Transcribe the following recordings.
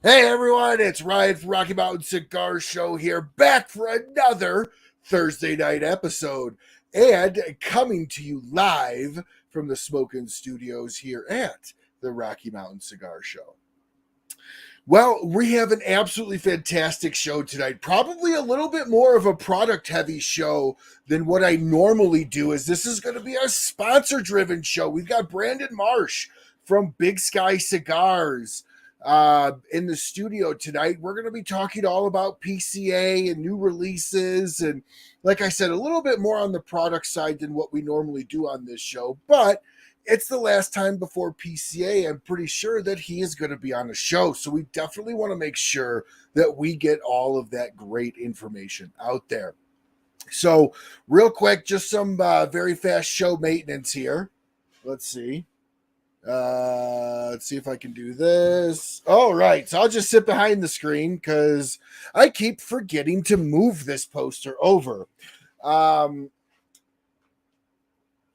Hey everyone, it's Ryan from Rocky Mountain Cigar Show here, back for another Thursday night episode, and coming to you live from the Smokin' Studios here at the Rocky Mountain Cigar Show. Well, we have an absolutely fantastic show tonight. Probably a little bit more of a product heavy show than what I normally do, as this is going to be a sponsor driven show. We've got Brandon Marsh from Big Sky Cigars in the studio tonight. We're going to be talking all about PCA and new releases. And like I said, a little bit more on the product side than what we normally do on this show. But it's the last time before PCA. I'm pretty sure that he is going to be on the show. So we definitely want to make sure that we get all of that great information out there. So, real quick, just some very fast show maintenance here. Let's see. Let's see if I can do this. All right. So I'll just sit behind the screen because I keep forgetting to move this poster over.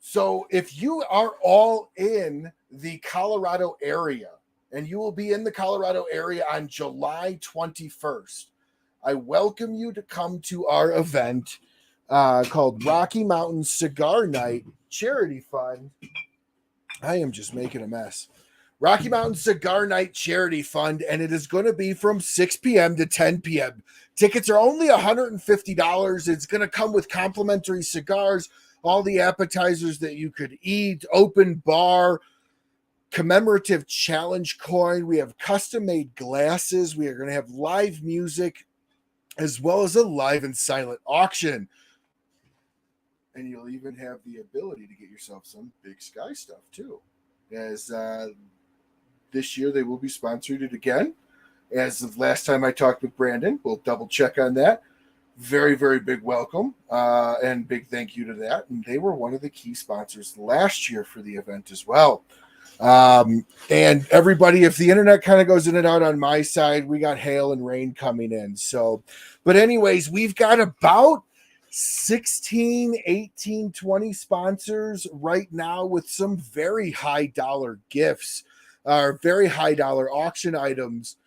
So if you are all in the Colorado area, and you will be in the Colorado area on July 21st, I welcome you to come to our event called Rocky Mountain Cigar Night Charity Fund. I am just making a mess. Rocky Mountain Cigar Night Charity Fund, and it is going to be from 6 p.m. to 10 p.m. Tickets are only $150. It's going to come with complimentary cigars, all the appetizers that you could eat, open bar, commemorative challenge coin. We have custom-made glasses. We are going to have live music, as well as a live and silent auction. And you'll even have the ability to get yourself some Big Sky stuff, too. As this year, they will be sponsoring it again. As of last time I talked with Brandon, we'll double check on that. Very, very big welcome and big thank you to that. And they were one of the key sponsors last year for the event as well. And everybody, if the internet kind of goes in and out on my side, we got hail and rain coming in. So, but anyways, we've got about 16, 18, 20 sponsors right now with some very high dollar gifts, very high dollar auction items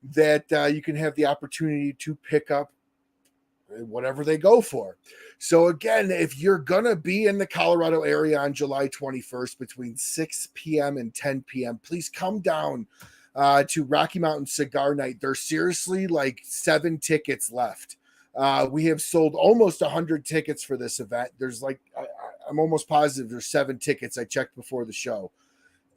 that you can have the opportunity to pick up whatever they go for. So again, if you're going to be in the Colorado area on July 21st between 6 p.m. and 10 p.m., please come down to Rocky Mountain Cigar Night. There's seriously like 7 tickets left. We have sold almost 100 tickets for this event. There's like, I'm almost positive there's 7 tickets. I checked before the show.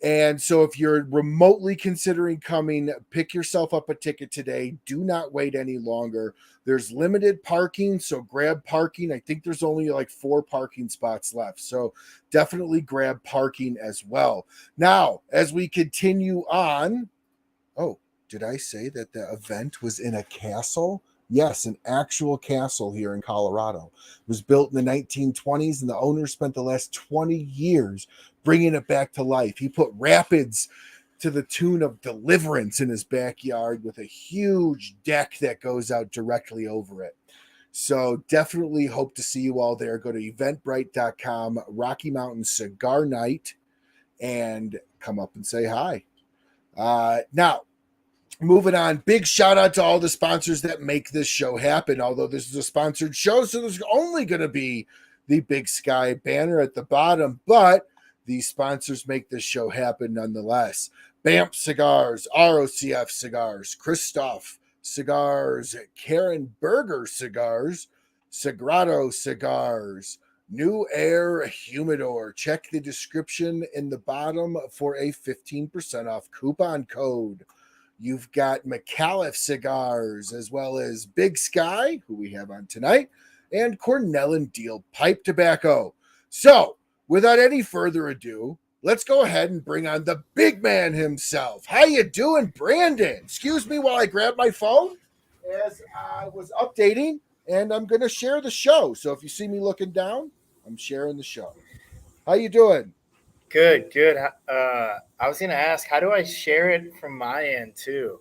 And so if you're remotely considering coming, pick yourself up a ticket today. Do not wait any longer. There's limited parking, so grab parking. I think there's only like 4 parking spots left. So definitely grab parking as well. Now, as we continue on, oh, did I say that the event was in a castle? Yes, an actual castle here in Colorado. It was built in the 1920s, and the owner spent the last 20 years bringing it back to life. He put rapids to the tune of Deliverance in his backyard with a huge deck that goes out directly over it. So definitely hope to see you all there. Go to eventbrite.com, Rocky Mountain Cigar Night, and come up and say hi. Now, moving on, big shout out to all the sponsors that make this show happen. Although this is a sponsored show, so there's only going to be the Big Sky banner at the bottom, but these sponsors make this show happen nonetheless. BAMF Cigars, ROCF Cigars, Kristoff Cigars, Berger Cigars, Sagrado Cigars, New Air Humidor. Check the description in the bottom for a 15% off coupon code. You've got Micallef Cigars, as well as Big Sky, who we have on tonight, and Cornell and Diehl Pipe Tobacco. So, without any further ado, let's go ahead and bring on the big man himself. How you doing, Brandon? Excuse me while I grab my phone, as I was updating, and I'm going to share the show. So if you see me looking down, I'm sharing the show. How you doing? Good. I was going to ask, how do I share it from my end too?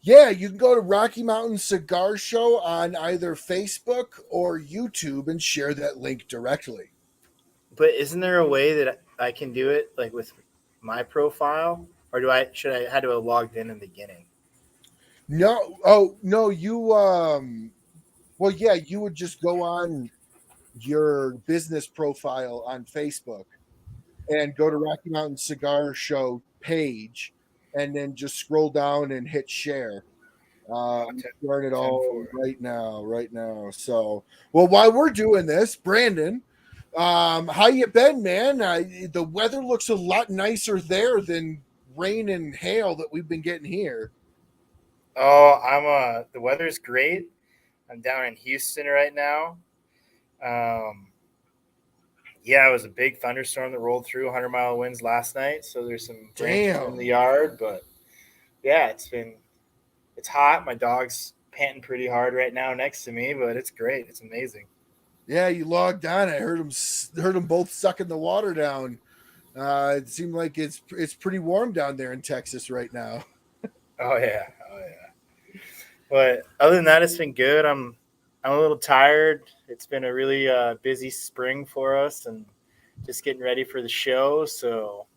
Yeah, you can go to Rocky Mountain Cigar Show on either Facebook or YouTube and share that link directly. But isn't there a way that I can do it like with my profile, or should I had to have logged in the beginning? No, oh no, well, yeah, you would just go on your business profile on Facebook and go to Rocky Mountain Cigar Show page, and then just scroll down and hit share. Oh, I'm starting it 10 all 4. right now. So, well, while we're doing this, Brandon, how you been, man? The weather looks a lot nicer there than rain and hail that we've been getting here. Oh, the weather's great. I'm down in Houston right now. Um, yeah, it was a big thunderstorm that rolled through 100-mile winds last night. So there's some branches in the Damn. yard, but yeah, it's hot. My dog's panting pretty hard right now next to me, but it's great. It's amazing. Yeah, you logged on. I heard them both sucking the water down. It seemed like it's pretty warm down there in Texas right now. Oh yeah, oh yeah. But other than that, it's been good. I'm a little tired. It's been a really busy spring for us, and just getting ready for the show. So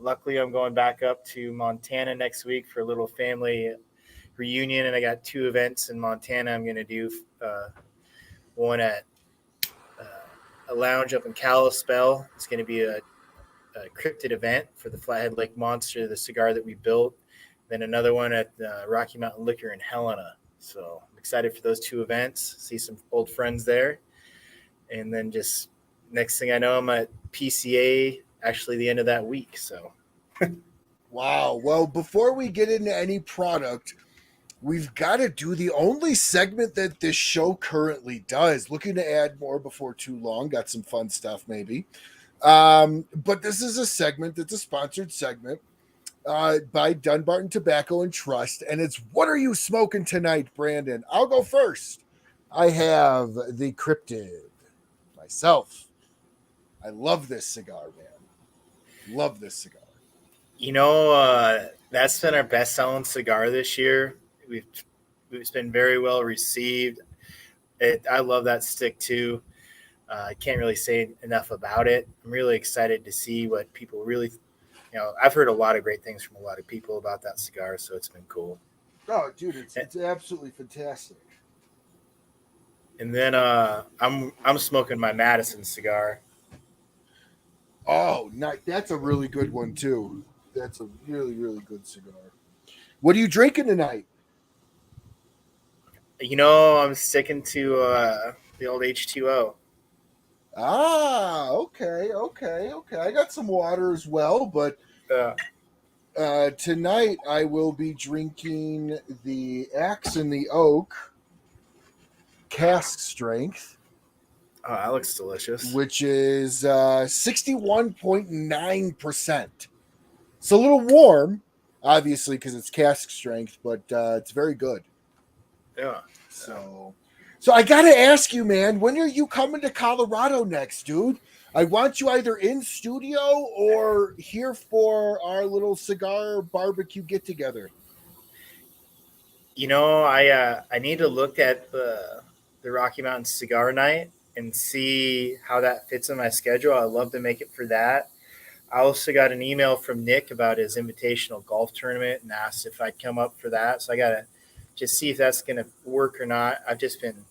luckily, I'm going back up to Montana next week for a little family reunion, and I got 2 events in Montana. I'm going to do one at a lounge up in Kalispell. It's going to be a cryptid event for the Flathead Lake Monster, the cigar that we built. Then another one at Rocky Mountain Liquor in Helena. So I'm excited for those 2 events. See some old friends there, and then just next thing I know, I'm at PCA actually the end of that week. So Wow. Well, before we get into any product, we've got to do the only segment that this show currently does. Looking to add more before too long. Got some fun stuff, maybe. But this is a segment that's a sponsored segment by Dunbarton Tobacco and Trust. And it's What Are You Smoking Tonight, Brandon? I'll go first. I have the Cryptid myself. I love this cigar, man. Love this cigar. that's been our best-selling cigar this year. We've it's been very well received. I love that stick too. I can't really say enough about it. I'm really excited to see what people really. I've heard a lot of great things from a lot of people about that cigar, so it's been cool. Oh, dude, it's absolutely fantastic. And then I'm smoking my Madison cigar. Oh, nice. That's a really good one too. That's a really, really good cigar. What are you drinking tonight? I'm sticking to the old H2O. Ah, okay. I got some water as well, but Uh, tonight I will be drinking the Axe and the Oak cask strength, oh, that looks delicious. which is 61.9%. It's a little warm, obviously, because it's cask strength, but it's very good. Yeah. So I got to ask you, man, when are you coming to Colorado next, dude? I want you either in studio or here for our little cigar barbecue get together. I need to look at the Rocky Mountain Cigar Night and see how that fits in my schedule. I'd love to make it for that. I also got an email from Nick about his invitational golf tournament and asked if I'd come up for that. So I got to just see if that's going to work or not. I've just been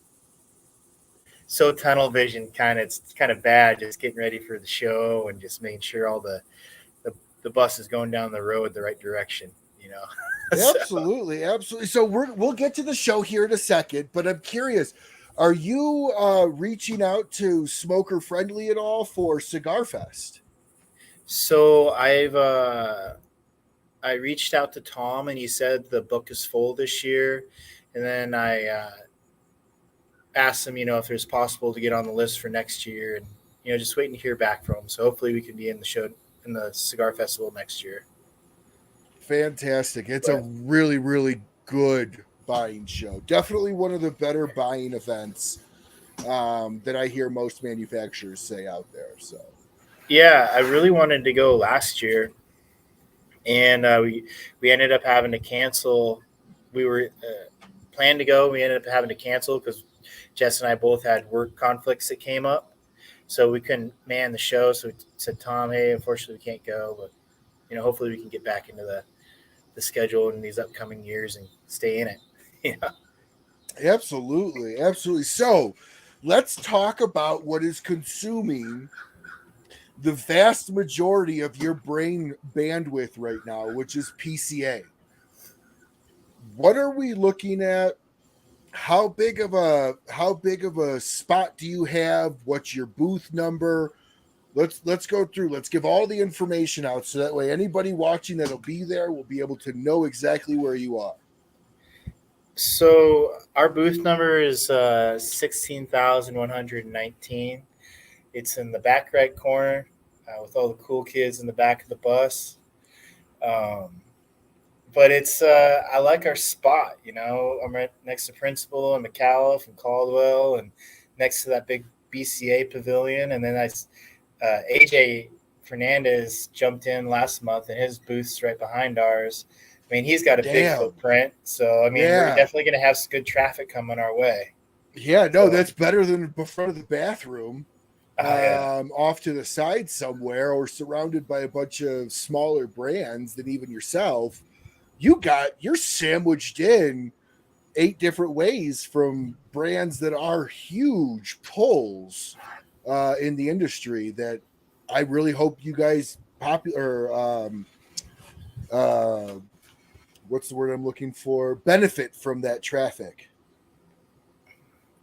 so tunnel vision it's kind of bad just getting ready for the show and just making sure all the bus is going down the road the right direction, Absolutely, absolutely. So we'll get to the show here in a second, but I'm curious, are you reaching out to Smoker Friendly at all for Cigar Fest? So I reached out to Tom and he said the book is full this year, and then I asked him, if there's possible to get on the list for next year, and just waiting to hear back from him. So hopefully we can be in the show in the cigar festival next year. Fantastic. It's a really, really good buying show. Definitely one of the better buying events that I hear most manufacturers say out there. So, yeah, I really wanted to go last year, and we ended up having to cancel. We were planned to go. We ended up having to cancel because Jess and I both had work conflicts that came up, so we couldn't man the show. So we said, Tom, hey, unfortunately we can't go, but hopefully we can get back into the the schedule in these upcoming years and stay in it. Absolutely. Absolutely. So let's talk about what is consuming the vast majority of your brain bandwidth right now, which is PCA. What are we looking at? How big of a spot do you have? What's your booth number? Let's go through. Let's give all the information out so that way anybody watching that'll be there will be able to know exactly where you are. So our booth number is 16,119. It's in the back right corner with all the cool kids in the back of the bus. But it's I like our spot. I'm right next to Principal and Micallef and Caldwell, and next to that big BCA pavilion. And then AJ Fernandez jumped in last month, and his booth's right behind ours. I mean, he's got a big footprint, so I mean, we're definitely going to have some good traffic coming our way. Yeah, no, that's better than in front of the bathroom, off to the side somewhere, or surrounded by a bunch of smaller brands than even yourself. You're sandwiched in 8 different ways from brands that are huge pulls in the industry that I really hope you guys what's the word I'm looking for? Benefit from that traffic.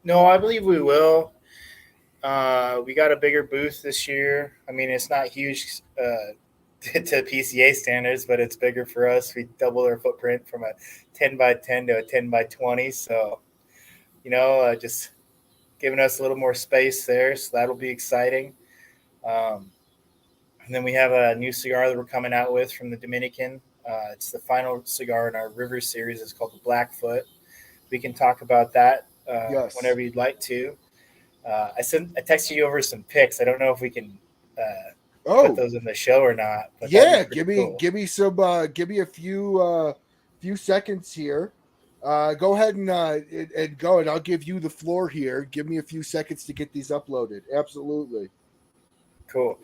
No, I believe we will. We got a bigger booth this year. I mean, it's not huge to PCA standards, but it's bigger for us. We doubled our footprint from a 10 by 10 to a 10 by 20. So, just giving us a little more space there. So that'll be exciting. And then we have a new cigar that we're coming out with from the Dominican. It's the final cigar in our River series. It's called the Blackfoot. We can talk about that whenever you'd like to. I texted you over some pics. I don't know if we can put those in the show or not. But yeah, give me a few seconds here. Go ahead and go, and I'll give you the floor here. Give me a few seconds to get these uploaded. Absolutely. Cool.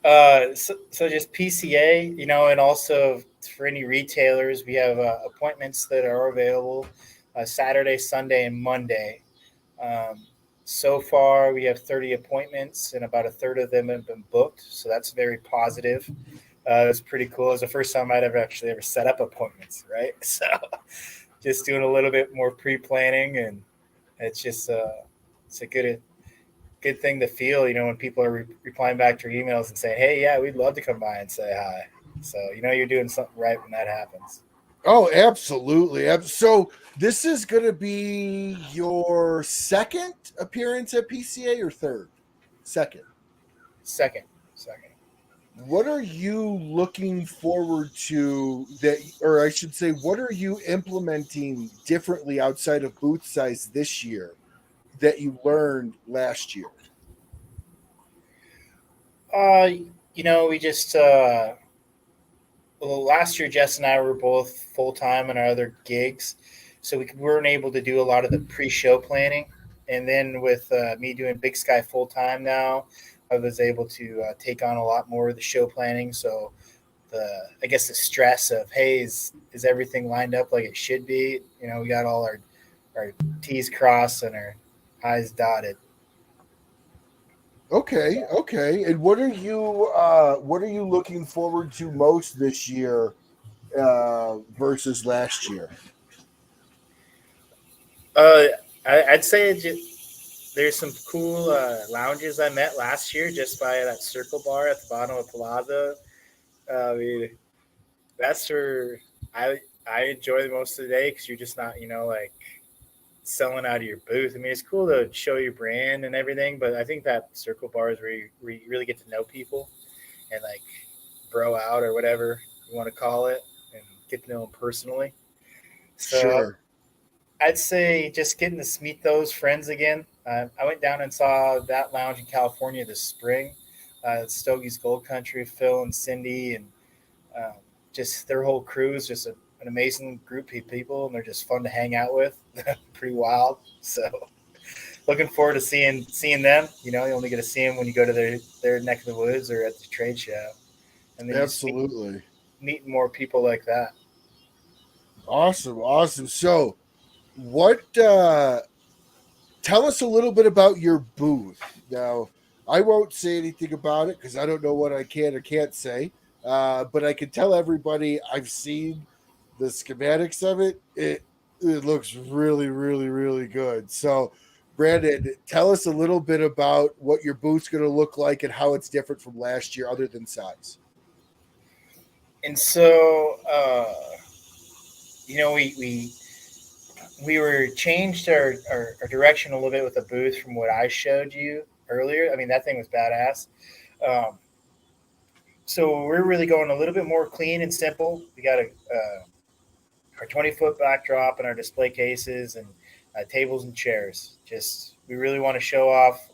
So just PCA, and also for any retailers, we have appointments that are available Saturday, Sunday, and Monday. So far, we have 30 appointments, and about a third of them have been booked. So that's very positive. It's pretty cool. It's the first time I'd ever set up appointments, right? So just doing a little bit more pre-planning, and it's just it's a good thing to feel, when people are replying back to your emails and saying, hey, yeah, we'd love to come by and say hi. So, you're doing something right when that happens. Oh, absolutely. So this is going to be your second appearance at PCA or third? Second. What are you looking forward to or I should say, what are you implementing differently outside of booth size this year that you learned last year? We just last year Jess and I were both full-time in our other gigs, so we weren't able to do a lot of the pre-show planning. And then with me doing Big Sky full-time now, I was able to take on a lot more of the show planning. So I guess the stress of, hey, is everything lined up like it should be? We got all our T's crossed and our I's dotted. Okay. And what are you looking forward to most this year versus last year? I'd say there's some cool lounges I met last year just by that circle bar at the bottom of Plaza. That's where I enjoy the most of the day, because you're just not, selling out of your booth. I mean, it's cool to show your brand and everything, but I think that circle bar is where you really get to know people and bro out or whatever you want to call it, and get to know them personally. So sure. I'd say just getting to meet those friends again. I went down and saw that lounge in California this spring. Stogie's Gold Country, Phil and Cindy, and just their whole crew is just an amazing group of people, and they're just fun to hang out with. Pretty wild. So looking forward to seeing them. You only get to see them when you go to their neck of the woods or at the trade show. And then absolutely meeting more people like that. Awesome. So, what? Tell us a little bit about your booth. Now, I won't say anything about it because I don't know what I can or can't say. But I can tell everybody I've seen the schematics of it. It looks really good. So, Brandon, tell us a little bit about what your booth's going to look like and how it's different from last year, other than size. And so, we were changed our direction a little bit with the booth from what I showed you earlier. I mean, that thing was badass. Um, so we're really going a little bit more clean and simple. We got our 20-foot backdrop and our display cases and tables and chairs. Just we really want to show off,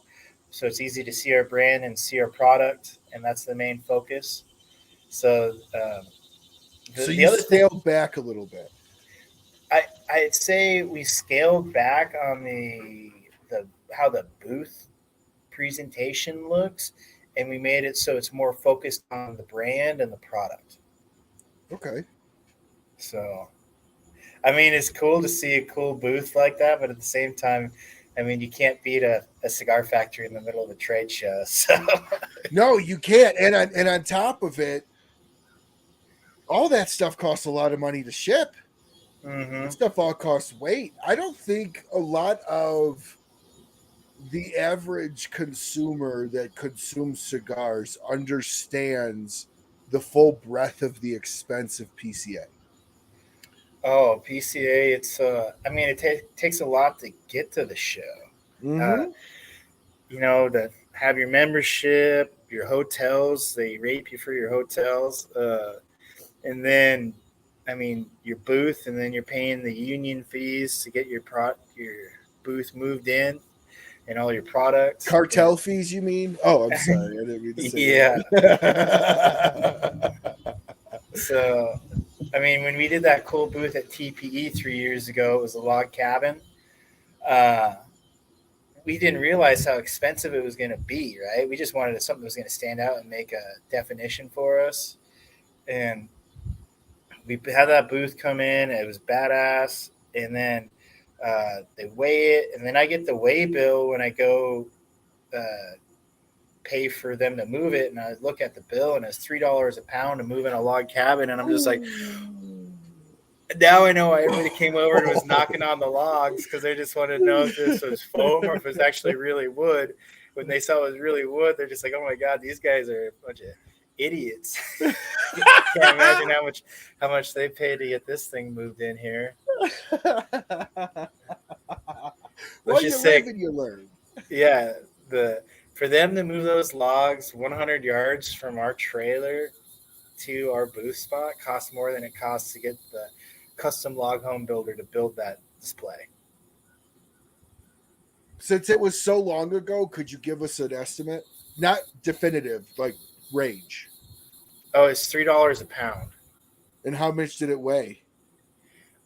so it's easy to see our brand and see our product, and that's the main focus. So You other thing, scaled back a little bit. I'd say we scaled back on the how the booth presentation looks, and we made it so it's more focused on the brand and the product. Okay. So, I mean, it's cool to see a cool booth like that, but at the same time, I mean, you can't beat a cigar factory in the middle of a trade show. So, No, you can't. And on top of it, all that stuff costs a lot of money to ship. mm-hmm. That stuff all costs weight. I don't think a lot of the average consumer that consumes cigars understands the full breadth of the expense of PCA. Oh, PCA, it's I mean, it takes a lot to get to the show. Uh, Mm-hmm. to have your membership, your hotels, they rate you for your hotels, and then, I mean, your booth, and then you're paying the union fees to get your booth moved in, and all your products. Cartel fees, you mean? Oh, I'm sorry. I didn't mean to say Yeah. that. So, I mean, when we did that cool booth at TPE 3 years ago, it was a log cabin. We didn't realize how expensive it was going to be, right? We just wanted something that was going to stand out and make a definition for us. And we had that booth come in. It was badass. And then they weigh it. And then I get the weigh bill when I go pay for them to move it. And I look at the bill, and it's $3 a pound to move in a log cabin. And I'm just like, now I know why everybody came over and was knocking on the logs, because they just wanted to know if this was foam or if it was actually really wood. When they saw it was really wood, they're just like, oh my God, these guys are a bunch of idiots. Can't imagine how much they paid to get this thing moved in here. Well, you live and you learn. Yeah, for them to move those logs 100 yards from our trailer to our booth spot costs more than it costs to get the custom log home builder to build that display. Since it was so long ago, could you give us an estimate? Not definitive, like range. Oh, it's $3 a pound. And how much did it weigh?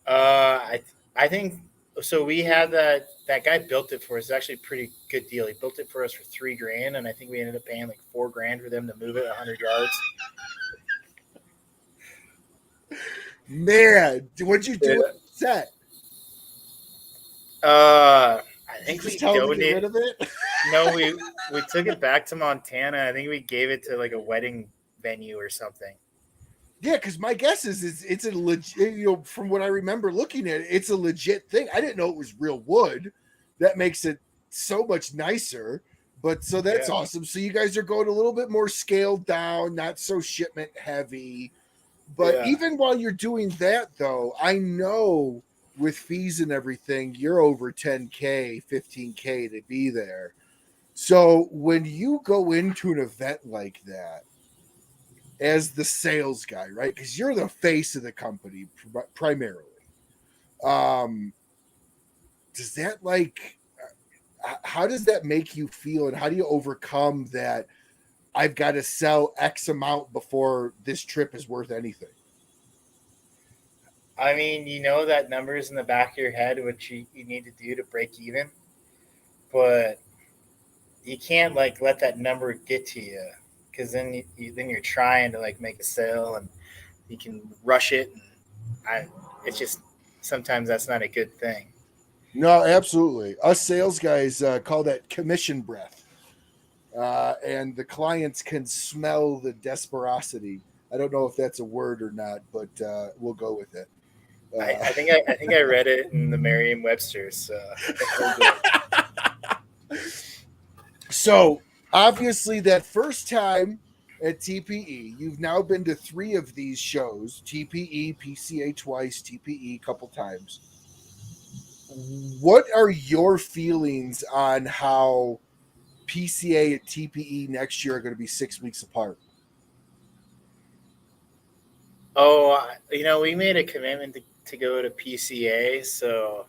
I think so. We had that guy built it for us. It's actually a pretty good deal. He built it for us for $3,000, and I think we ended up paying like $4,000 for them to move it 100 yards. Man, what'd you do with the set? I think we donated. Get rid of it? No, we took it back to Montana. I think we gave it to like a wedding venue or something. Yeah, because my guess is it's a legit. From what I remember looking at it, it's a legit thing. I didn't know it was real wood. That makes it so much nicer. But so that's awesome. So you guys are going a little bit more scaled down, not so shipment heavy. But even while you're doing that, though, I know with fees and everything, you're over 10K, 15K to be there. So when you go into an event like that as the sales guy, right? Because you're the face of the company primarily. Does that how does that make you feel, and how do you overcome that? I've got to sell X amount before this trip is worth anything. I mean, you know that number is in the back of your head, which you need to do to break even. But you can't let that number get to you, because then you're trying to make a sale, and you can rush it. And it's just sometimes that's not a good thing. No, absolutely. Us sales guys call that commission breath. And the clients can smell the desperosity. I don't know if that's a word or not, but we'll go with it. I think I read it in the Merriam-Webster. So So obviously, that first time at TPE, you've now been to 3 of these shows: TPE, PCA twice, TPE a couple times. What are your feelings on how PCA and TPE next year are going to be 6 weeks apart? Oh, we made a commitment to go to PCA, so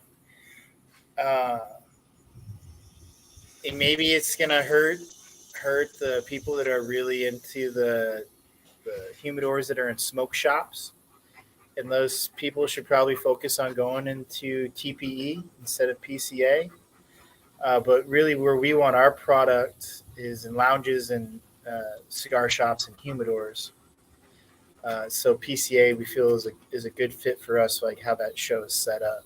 and maybe it's gonna hurt the people that are really into the humidors that are in smoke shops, and those people should probably focus on going into TPE instead of PCA. But really, where we want our product is in lounges and cigar shops and humidors. So PCA we feel is a good fit for us, like how that show is set up.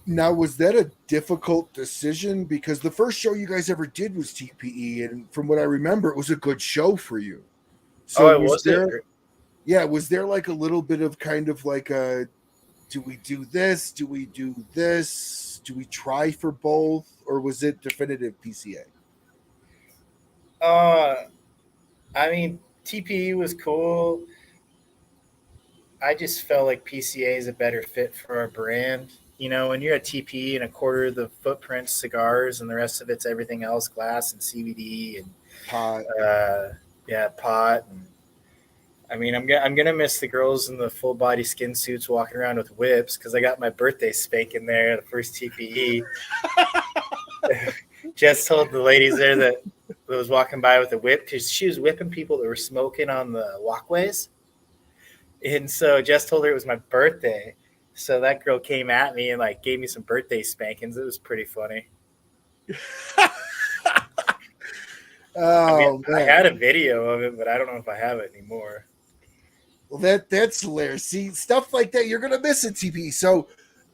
Now, was that a difficult decision? Because the first show you guys ever did was TPE, and from what I remember, it was a good show for you. So was there? Yeah, was there like a little bit of kind of like a, do we do this? Do we do this? Do we try for both? Or was it definitive PCA? I mean, TPE was cool. I just felt like PCA is a better fit for our brand. When you're at TPE and a quarter of the footprint's cigars and the rest of it's everything else, glass and CBD and Pot. Pot. And I mean, I'm gonna miss the girls in the full body skin suits walking around with whips because I got my birthday spank in there, the first TPE. Jess told the ladies there that was walking by with a whip because she was whipping people that were smoking on the walkways. And so Jess told her it was my birthday. So that girl came at me and like gave me some birthday spankings. It was pretty funny. Oh, I had a video of it, but I don't know if I have it anymore. Well, that's hilarious. See, stuff like that you're gonna miss at TPE. So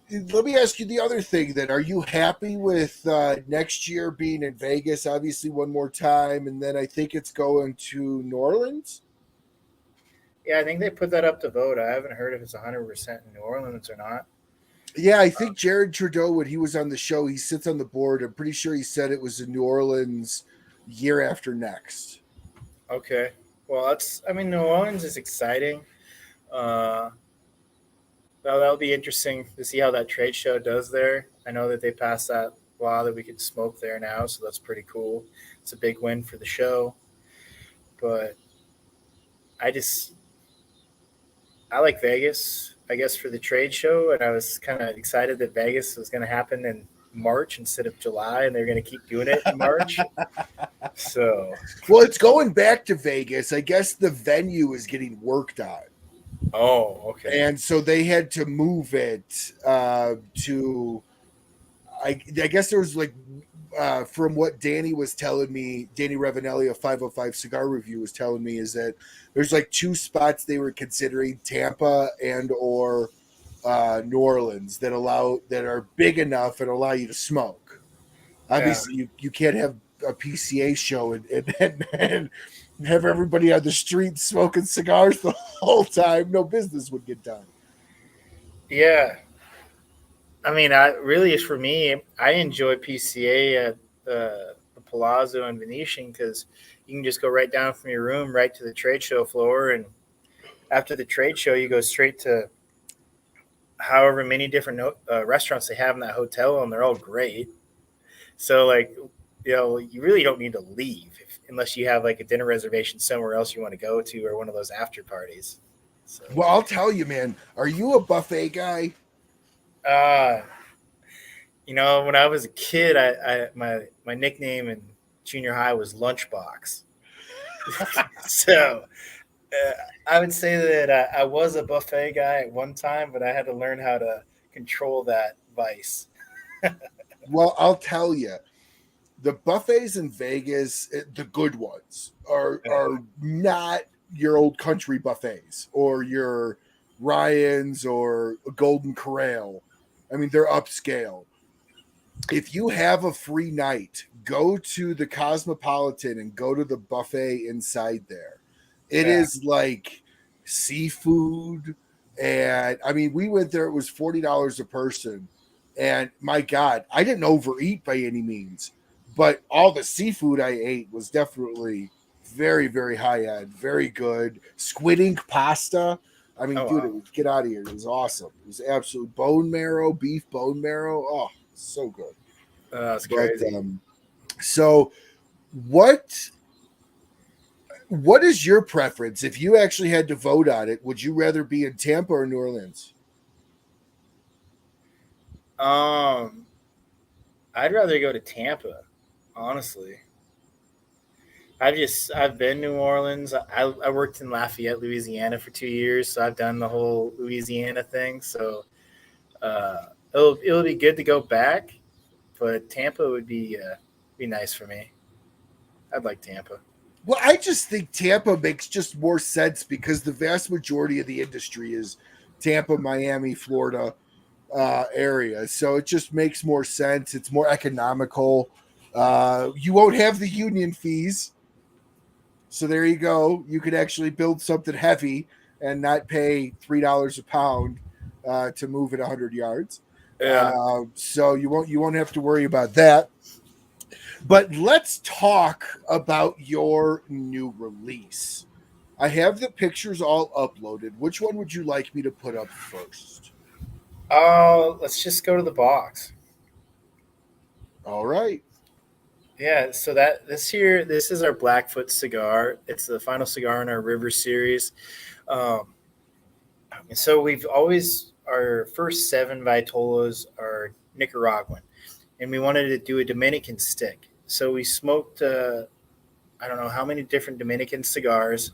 let me ask you the other thing then. Are you happy with next year being in Vegas, obviously one more time, and then I think it's going to New Orleans? Yeah, I think they put that up to vote. I haven't heard if it's 100% in New Orleans or not. Yeah, I think Jared Trudeau, when he was on the show, he sits on the board. I'm pretty sure he said it was in New Orleans year after next. Okay. Well, New Orleans is exciting. That'll be interesting to see how that trade show does there. I know that they passed that law that we can smoke there now, so that's pretty cool. It's a big win for the show. But I like Vegas, I guess, for the trade show, and I was kind of excited that Vegas was going to happen in March instead of July, and they're going to keep doing it in March. So, well, it's going back to Vegas. I guess the venue is getting worked on. Oh, okay. And so they had to move it to. I guess there was like, from what Danny was telling me, Danny Ravanelli of 505 Cigar Review was telling me, is that there's like 2 spots they were considering, Tampa and or New Orleans, that are big enough and allow you to smoke. Obviously, you can't have a PCA show and have everybody on the street smoking cigars the whole time. No business would get done. Yeah. I mean, for me, I enjoy PCA at the Palazzo and Venetian because you can just go right down from your room right to the trade show floor, and after the trade show, you go straight to however many different restaurants they have in that hotel, and they're all great. So, like, you really don't need to leave unless you have like a dinner reservation somewhere else you want to go to or one of those after parties. So. Well, I'll tell you, man. Are you a buffet guy? When I was a kid, my nickname in junior high was Lunchbox. So I would say that I was a buffet guy at one time, but I had to learn how to control that vice. Well, I'll tell you, the buffets in Vegas, the good ones, are not your old country buffets or your Ryan's or Golden Corral. I mean, they're upscale. If you have a free night, go to the Cosmopolitan and go to the buffet inside there. It is like seafood. And I mean, we went there, it was $40 a person. And my God, I didn't overeat by any means, but all the seafood I ate was definitely very, very high end, very good. Squid ink pasta. I mean, dude, it would get out of here. It was awesome. It was absolute bone marrow, beef bone marrow. Oh, so good. That's crazy. So what is your preference? If you actually had to vote on it, would you rather be in Tampa or New Orleans? I'd rather go to Tampa, honestly. I've been New Orleans. I worked in Lafayette, Louisiana for 2 years, so I've done the whole Louisiana thing. So it'll be good to go back, but Tampa would be nice for me. I'd like Tampa. Well, I just think Tampa makes just more sense because the vast majority of the industry is Tampa, Miami, Florida area. So it just makes more sense. It's more economical. You won't have the union fees. So there you go. You could actually build something heavy and not pay $3 a pound to move it 100 yards. Yeah. So you won't have to worry about that. But let's talk about your new release. I have the pictures all uploaded. Which one would you like me to put up first? Let's just go to the box. All right. Yeah, so this is our Blackfoot cigar. It's the final cigar in our River series. So our first 7 Vitolas are Nicaraguan, and we wanted to do a Dominican stick. So we smoked, I don't know how many different Dominican cigars,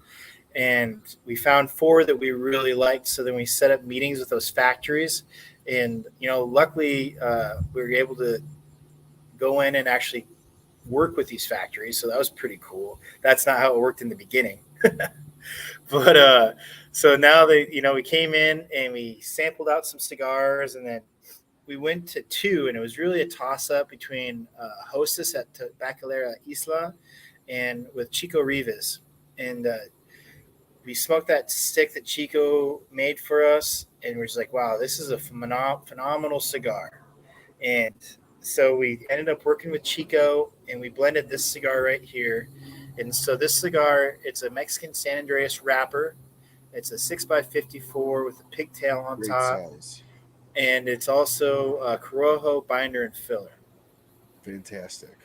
and we found 4 that we really liked. So then we set up meetings with those factories, and luckily we were able to go in and actually work with these factories. So that was pretty cool. That's not how it worked in the beginning. But so now we came in and we sampled out some cigars, and then we went to 2, and it was really a toss-up between Hostess at Tabacalera Isla and with Chico Rivas. And we smoked that stick that Chico made for us, and we're just like, wow, this is a phenomenal cigar. And so we ended up working with Chico, and we blended this cigar right here. And so this cigar, it's a Mexican San Andreas wrapper. It's a 6x54 with a pigtail on Great top. size. And it's also a Corojo binder and filler. Fantastic.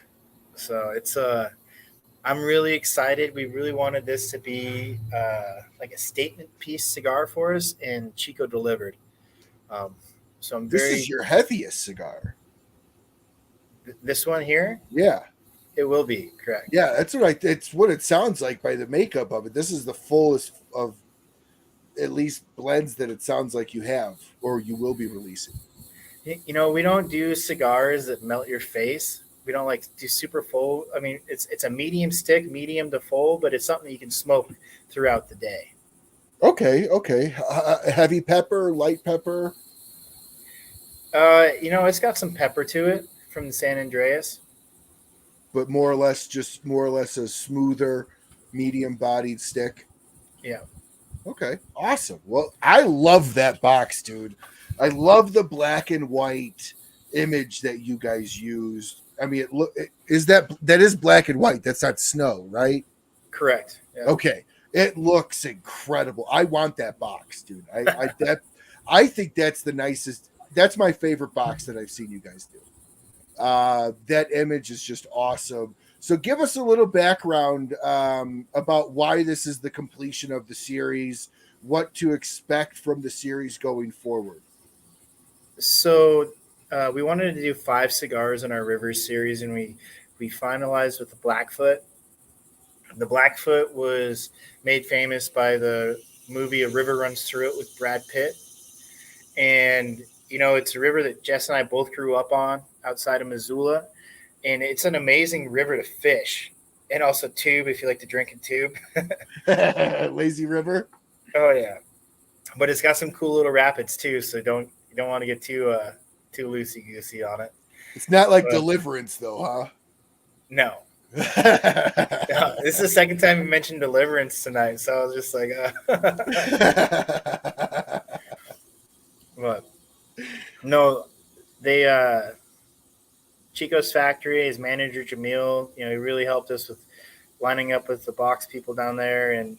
So it's I'm really excited. We really wanted this to be like a statement piece cigar for us, and Chico delivered. So I'm This is your heaviest cigar. This one here? Yeah. It will be, correct. Yeah, that's right. It's what it sounds like by the makeup of it. This is the fullest of at least blends that it sounds like you have or you will be releasing. We don't do cigars that melt your face. We don't like do super full. I mean, it's a medium stick, medium to full, but it's something you can smoke throughout the day. Okay. Heavy pepper, light pepper? It's got some pepper to it from the San Andreas. But more or less a smoother, medium-bodied stick. Yeah. Okay, awesome. Well, I love that box, dude. I love the black and white image that you guys used. I mean, that is black and white. That's not snow, right? Correct. Yeah. Okay, it looks incredible. I want that box, dude. I think that's the nicest. That's my favorite box that I've seen you guys do. That image is just awesome. So give us a little background about why this is the completion of the series, what to expect from the series going forward. So we wanted to do 5 cigars in our Rivers series, and we finalized with the Blackfoot. The Blackfoot was made famous by the movie A River Runs Through It with Brad Pitt. And, it's a river that Jess and I both grew up on outside of Missoula. And it's an amazing river to fish, and also tube if you like to drink and tube. Lazy River. Oh, yeah. but it's got some cool little rapids too. So you don't want to get too loosey goosey on it. It's not like But, Deliverance, though, huh? No. No, this is the second time you mentioned Deliverance tonight, so I was just like, But no, they Chico's factory, his manager Jamil, he really helped us with lining up with the box people down there, and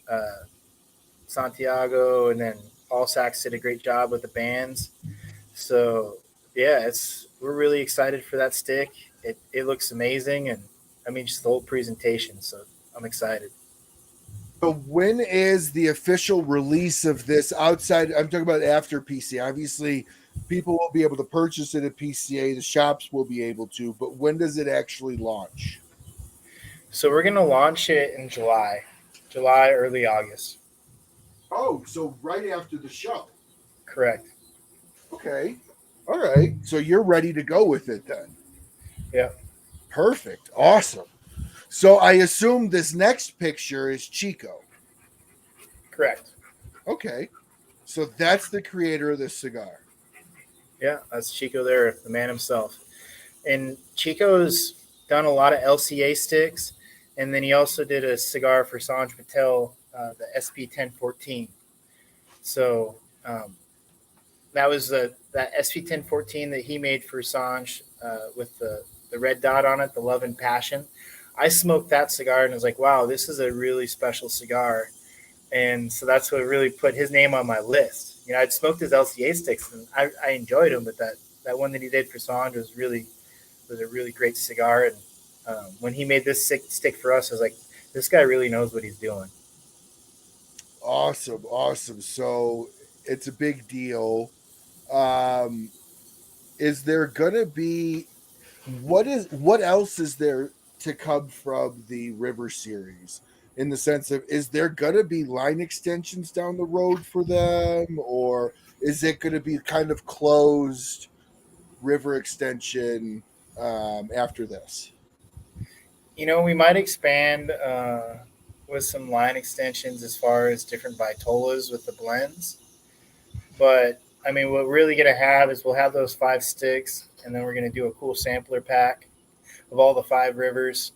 Santiago, and then Allsax did a great job with the bands. So yeah, we're really excited for that stick. It looks amazing, and I mean just the whole presentation. So I'm excited. So when is the official release of this outside? I'm talking about after PCA. Obviously, people will be able to purchase it at PCA. The shops will be able to, but when does it actually launch? So we're going to launch it in July, early August. Oh, so right after the show. Correct. Okay. All right. So you're ready to go with it then. Yeah. Perfect. Awesome. So I assume this next picture is Chico. Correct. Okay. So that's the creator of this cigar. Yeah, that's Chico there, the man himself. And Chico's done a lot of LCA sticks, and then he also did a cigar for Sanj Patel, the SP 1014. So that was that SP 1014 that he made for Sanj with the red dot on it, the Love and Passion. I smoked that cigar and was like, wow, this is a really special cigar. And so that's what really put his name on my list. I'd smoked his LCA sticks and I enjoyed them, but that one that he did for Sanj was a really great cigar. And when he made this stick for us, I was like, this guy really knows what he's doing. Awesome. So it's a big deal. Is there gonna be what else is there to come from the River series, in the sense of, is there gonna be line extensions down the road for them, or is it gonna be kind of closed River extension after this? We might expand with some line extensions as far as different Vitolas with the blends. But, I mean, what we're really going to have is we'll have those 5 sticks, and then we're going to do a cool sampler pack of all the 5 rivers.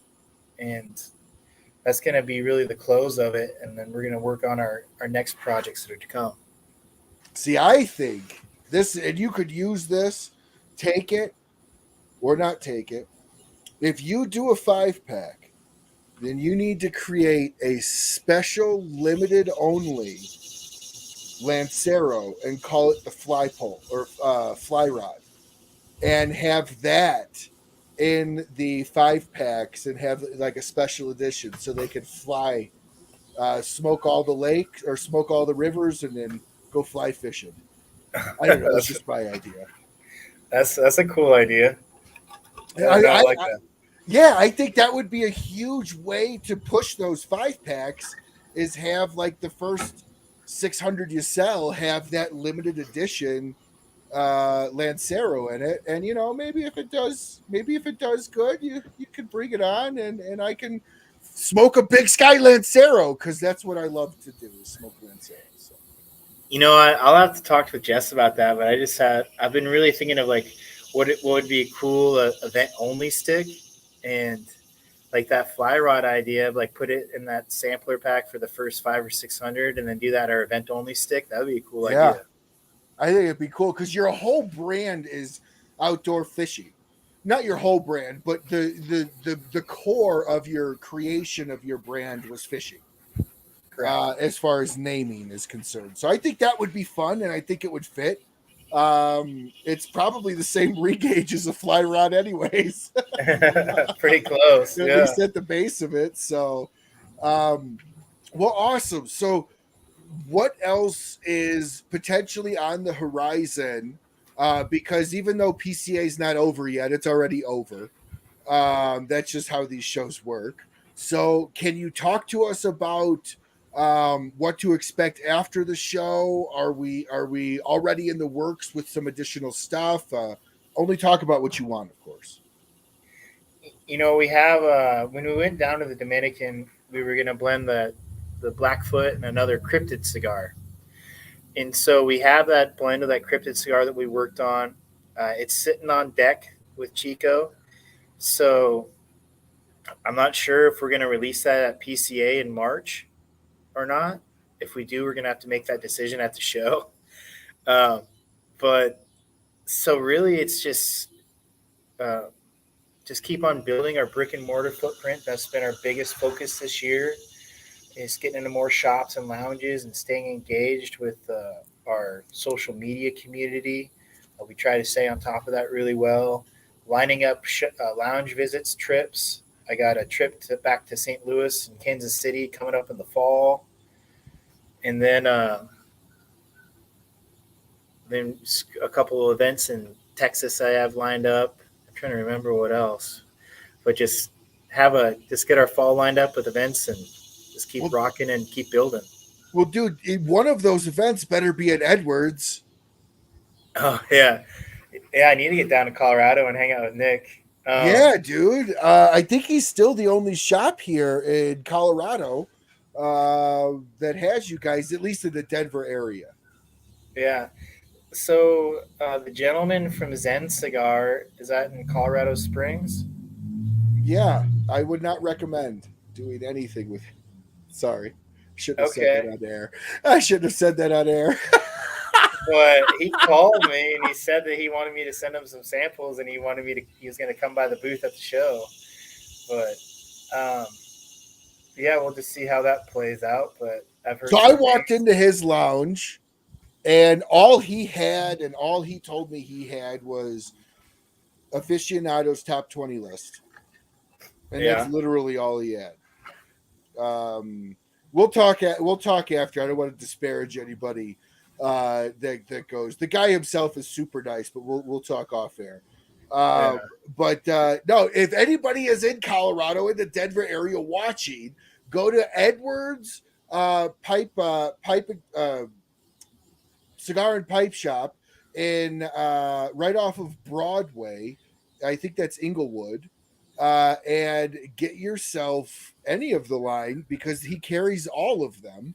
And that's going to be really the close of it. And then we're going to work on our next projects that are to come. See, I think this, and you could use this, take it or not take it. If you do a 5-pack, then you need to create a special limited only Lancero and call it the fly pole or fly rod, and have that in the 5-packs and have like a special edition so they can fly, smoke all the lakes or smoke all the rivers and then go fly fishing. I don't know. It's just my idea. That's a cool idea. I like that. Yeah, I think that would be a huge way to push those 5-packs, is have like the first 600 you sell have that limited edition Lancero in it. And maybe if it does good, you could bring it on and I can smoke a big Sky Lancero, because that's what I love to do, is smoke Lancero. So. I'll have to talk with Jess about that, but I've been really thinking of like what would be a cool event only stick, and like that fly rod idea of like put it in that sampler pack for the first 500 or 600 and then do that our event only stick. That would be a cool idea. I think it'd be cool, because your whole brand is outdoor fishing. Not your whole brand, but the core of your creation of your brand was fishing. As far as naming is concerned. So I think that would be fun, and I think it would fit. It's probably the same regauge as a fly rod anyways. Pretty close. At least at the base of it. So well, awesome. So what else is potentially on the horizon? Because even though PCA is not over yet, it's already over. That's just how these shows work. So can you talk to us about what to expect after the show? Are we already in the works with some additional stuff? Only talk about what you want, of course. We have when we went down to the Dominican, we were going to blend the Blackfoot and another cryptid cigar. And so we have that blend of that cryptid cigar that we worked on. It's sitting on deck with Chico. So I'm not sure if we're going to release that at PCA in March or not. If we do, we're going to have to make that decision at the show. Um, but so really, it's just keep on building our brick and mortar footprint. That's been our biggest focus this year, is getting into more shops and lounges and staying engaged with our social media community. We try to stay on top of that really well. Lining up lounge visits, trips. I got a trip back to St. Louis and Kansas City coming up in the fall. And then a couple of events in Texas I have lined up. I'm trying to remember what else. But just get our fall lined up with events and just keep rocking and keep building. Well, dude, one of those events better be at Edwards. Oh, yeah. Yeah, I need to get down to Colorado and hang out with Nick. Yeah, dude. I think he's still the only shop here in Colorado that has you guys, at least in the Denver area. Yeah. So the gentleman from Zen Cigar, is that in Colorado Springs? Yeah, I would not recommend doing anything with him. Sorry. Shouldn't have said that on air. I shouldn't have said that on air. But he called me and he said that he wanted me to send him some samples and he was going to come by the booth at the show. But yeah, we'll just see how that plays out. But I've heard. So I walked into his lounge and all he had and all he told me he had was aficionados top 20 list. And that's literally all he had. We'll talk after. I don't want to disparage anybody that goes. The guy himself is super nice, but we'll talk off air. But no, if anybody is in Colorado in the Denver area watching, go to Edwards Pipe Cigar and Pipe Shop in right off of Broadway. I think that's Inglewood. And get yourself any of the line because he carries all of them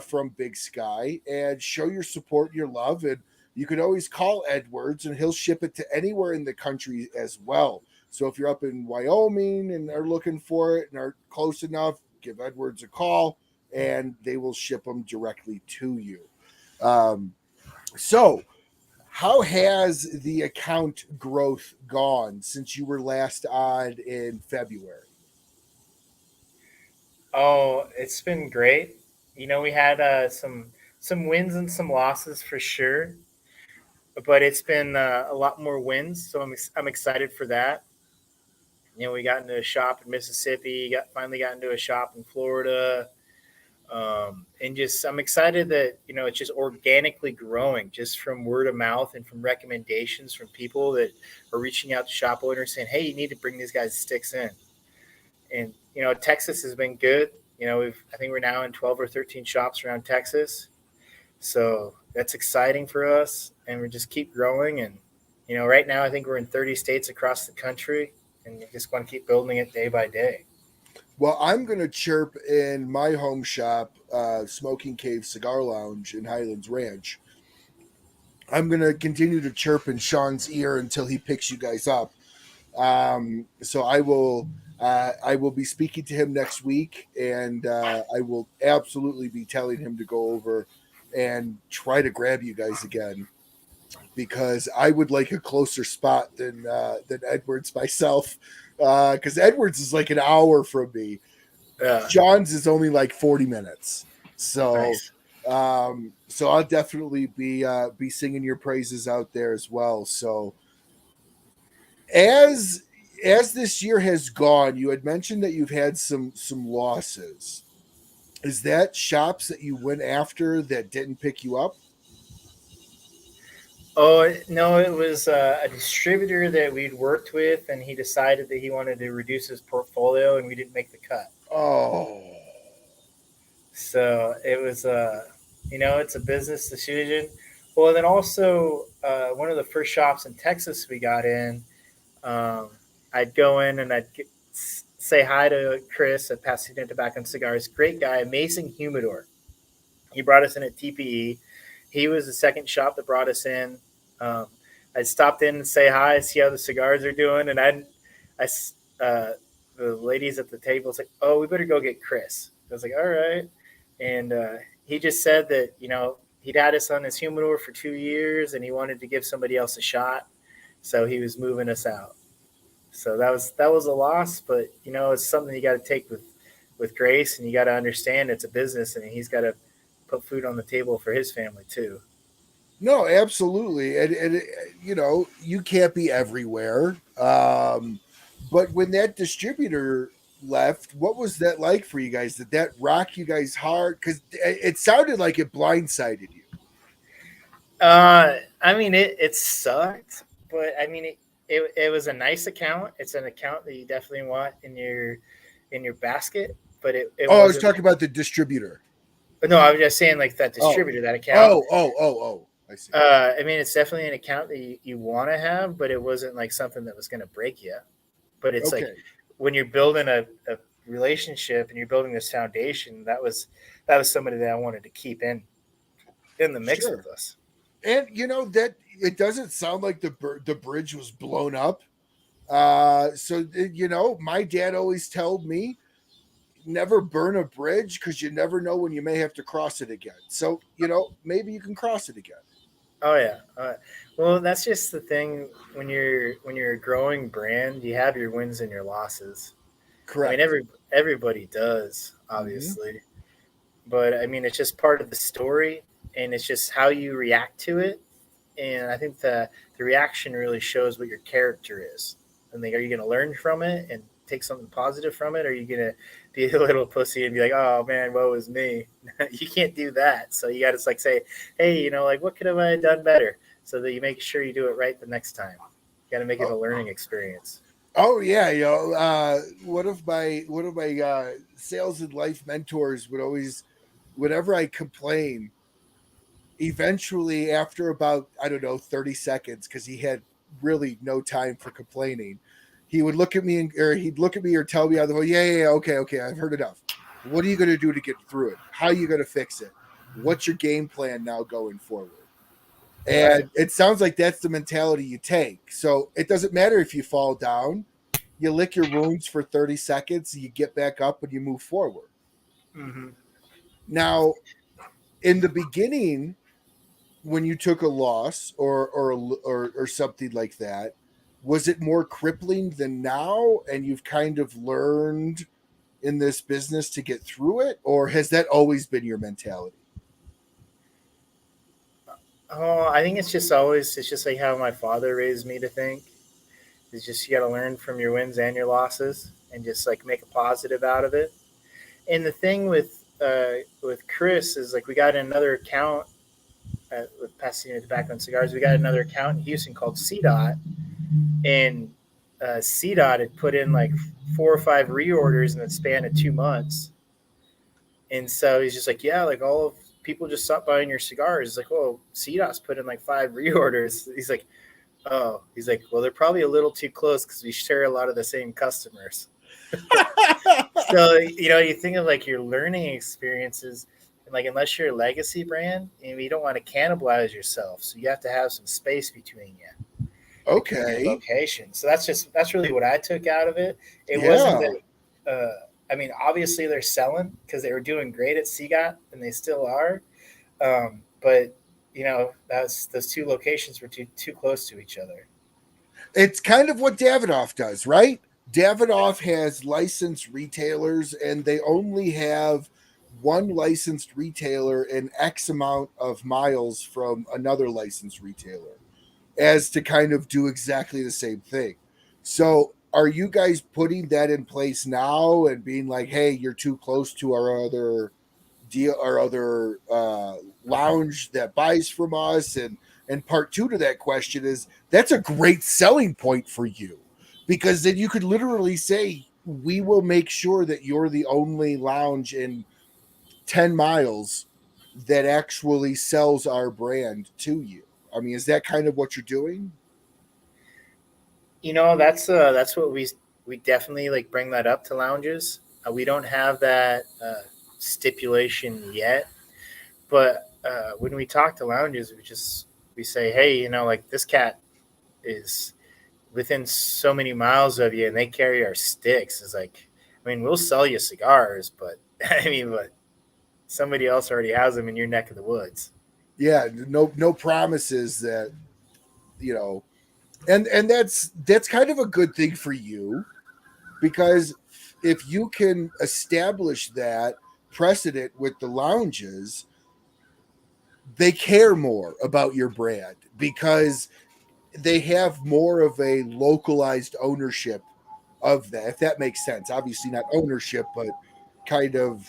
from Big Sky, and show your support and your love. And you can always call Edwards and he'll ship it to anywhere in the country as well. So if you're up in Wyoming and are looking for it and are close enough, give Edwards a call and they will ship them directly to you. So how has the account growth gone since you were last on in February? Oh, it's been great. You know, we had some wins and some losses for sure, but it's been a lot more wins. So I'm excited for that. You know, we got into a shop in Mississippi, finally got into a shop in Florida. And just I'm excited that, you know, it's just organically growing just from word of mouth and from recommendations from people that are reaching out to shop owners saying, hey, you need to bring these guys sticks in. And, you know, Texas has been good. You know, I think we're now in 12 or 13 shops around Texas. So that's exciting for us. And we just keep growing. And, you know, right now I think we're in 30 states across the country. And you just want to keep building it day by day. Well, I'm going to chirp in my home shop, Smoking Cave Cigar Lounge in Highlands Ranch. I'm going to continue to chirp in Sean's ear until he picks you guys up. So I will be speaking to him next week, and I will absolutely be telling him to go over and try to grab you guys again, because I would like a closer spot than Edwards myself. Because Edwards is like an hour from me. John's is only like 40 minutes. So, nice. So I'll definitely be singing your praises out there as well. So, as this year has gone, you had mentioned that you've had some losses. Is that shops that you went after that didn't pick you up? Oh, no, it was a distributor that we'd worked with, and he decided that he wanted to reduce his portfolio, and we didn't make the cut. Oh. So it was, you know, it's a business decision. Well, and then also one of the first shops in Texas we got in, I'd go in and I'd say hi to Chris at Pasadena Tobacco and Cigars. Great guy, amazing humidor. He brought us in at TPE. he was the second shop that brought us in. I stopped in and say hi, see how the cigars are doing, and the ladies at the table was like, "Oh, we better go get Chris." I was like, "All right," and he just said that he'd had us on his humidor for 2 years, and he wanted to give somebody else a shot, so he was moving us out. So that was a loss, but it's something you got to take with grace, and you got to understand it's a business, and he's got to put food on the table for his family too. No, absolutely. And you can't be everywhere. But when that distributor left, what was that like for you guys? Did that rock you guys hard? Because it sounded like it blindsided you. I mean, it sucked, but I mean, it was a nice account. It's an account that you definitely want in your basket, but it Oh, I was wasn't. talking about the distributor. No, I was just saying like that distributor, that account. Oh. I see. I mean, it's definitely an account that you want to have, but it wasn't like something that was going to break you. But it's Okay. like when you're building a relationship and you're building this foundation, that was somebody that I wanted to keep in the mix Sure. with us. And that it doesn't sound like the bridge was blown up. So my dad always told me never burn a bridge because you never know when you may have to cross it again. So maybe you can cross it again. Oh yeah. Well, that's just the thing when you're a growing brand, you have your wins and your losses. Correct. I mean, everybody does, obviously, but I mean, it's just part of the story, and it's just how you react to it. And I think the reaction really shows what your character is. And like, are you going to learn from it and take something positive from it? Or are you going to be a little pussy and be like, oh man, woe is me? You can't do that. So you got to like say, hey, like what could have I done better? So that you make sure you do it right the next time. You got to make it a learning experience. Oh yeah, one of my sales and life mentors would always, whenever I complain, eventually after about, I don't know, 30 seconds, because he had really no time for complaining, he would look at me he'd look at me or tell me on the phone, yeah, okay, I've heard enough. What are you going to do to get through it? How are you going to fix it? What's your game plan now going forward? And it sounds like that's the mentality you take. So it doesn't matter if you fall down, you lick your wounds for 30 seconds, you get back up and you move forward. Mm-hmm. Now, in the beginning, when you took a loss or something like that, was it more crippling than now, and you've kind of learned in this business to get through it, or has that always been your mentality? Oh, I think it's just like how my father raised me to think. It's just you got to learn from your wins and your losses, and just like make a positive out of it. And the thing with Chris is like we got another account with Pasadena Tobacco and Cigars. We got another account in Houston called CDOT, and CDOT had put in like 4 or 5 reorders in the span of 2 months. And so he's just like, yeah, like all of people just stopped buying your cigars. He's like, oh, CDOT's put in like 5 reorders. He's like, oh, he's like, well, they're probably a little too close because we share a lot of the same customers. So, you think of like your learning experiences, and like, unless you're a legacy brand, you don't want to cannibalize yourself. So you have to have some space between you. Between your Okay. locations. So that's really what I took out of it. It Yeah. wasn't that, I mean, obviously they're selling because they were doing great at CGOT and they still are. But those 2 locations were too close to each other. It's kind of what Davidoff does, right? Davidoff has licensed retailers, and they only have one licensed retailer in X amount of miles from another licensed retailer, as to kind of do exactly the same thing. So are you guys putting that in place now and being like, hey, you're too close to our other deal, our other lounge that buys from us? And part 2 to that question is, that's a great selling point for you, because then you could literally say, we will make sure that you're the only lounge in 10 miles that actually sells our brand to you. I mean, is that kind of what you're doing? That's what we definitely like bring that up to lounges. We don't have that stipulation yet, but when we talk to lounges, we say, hey, you know, like this cat is within so many miles of you, and they carry our sticks. It's like, I mean, we'll sell you cigars, but but somebody else already has them in your neck of the woods. Yeah, no promises that, you know, and that's kind of a good thing for you, because if you can establish that precedent with the lounges, they care more about your brand because they have more of a localized ownership of that, if that makes sense. Obviously not ownership, but kind of,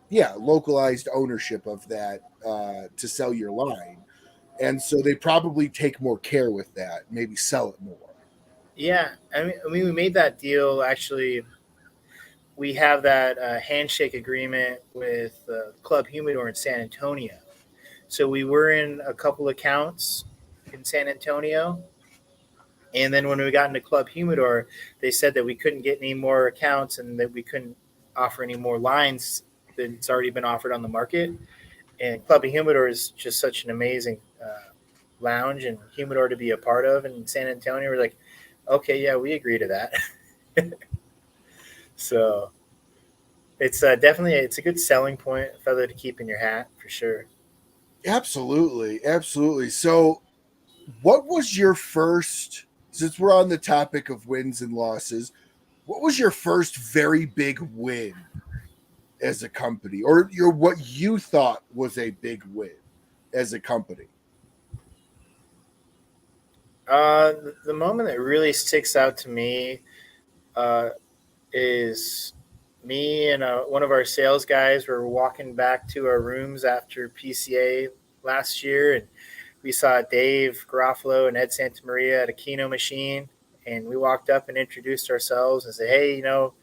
yeah, localized ownership of that, to sell your line. And so they probably take more care with that, maybe sell it more. Yeah, I mean, we made that deal. Actually, we have that handshake agreement with Club Humidor in San Antonio. So we were in a couple accounts in San Antonio, and then when we got into Club Humidor, they said that we couldn't get any more accounts and that we couldn't offer any more lines that's already been offered on the market. And Club Humidor is just such an amazing lounge and humidor to be a part of in San Antonio. We're like, okay, yeah, we agree to that. So it's definitely it's a good selling point, a feather to keep in your hat for sure. Absolutely, absolutely. So what was your first, since we're on the topic of wins and losses, what was your first very big win as a company, or your what you thought was a big win as a company? The moment that really sticks out to me uh, is me and one of our sales guys were walking back to our rooms after PCA last year, and we saw Dave Garofalo and Ed Santamaria at a Keno machine, and we walked up and introduced ourselves and said, "Hey, you know,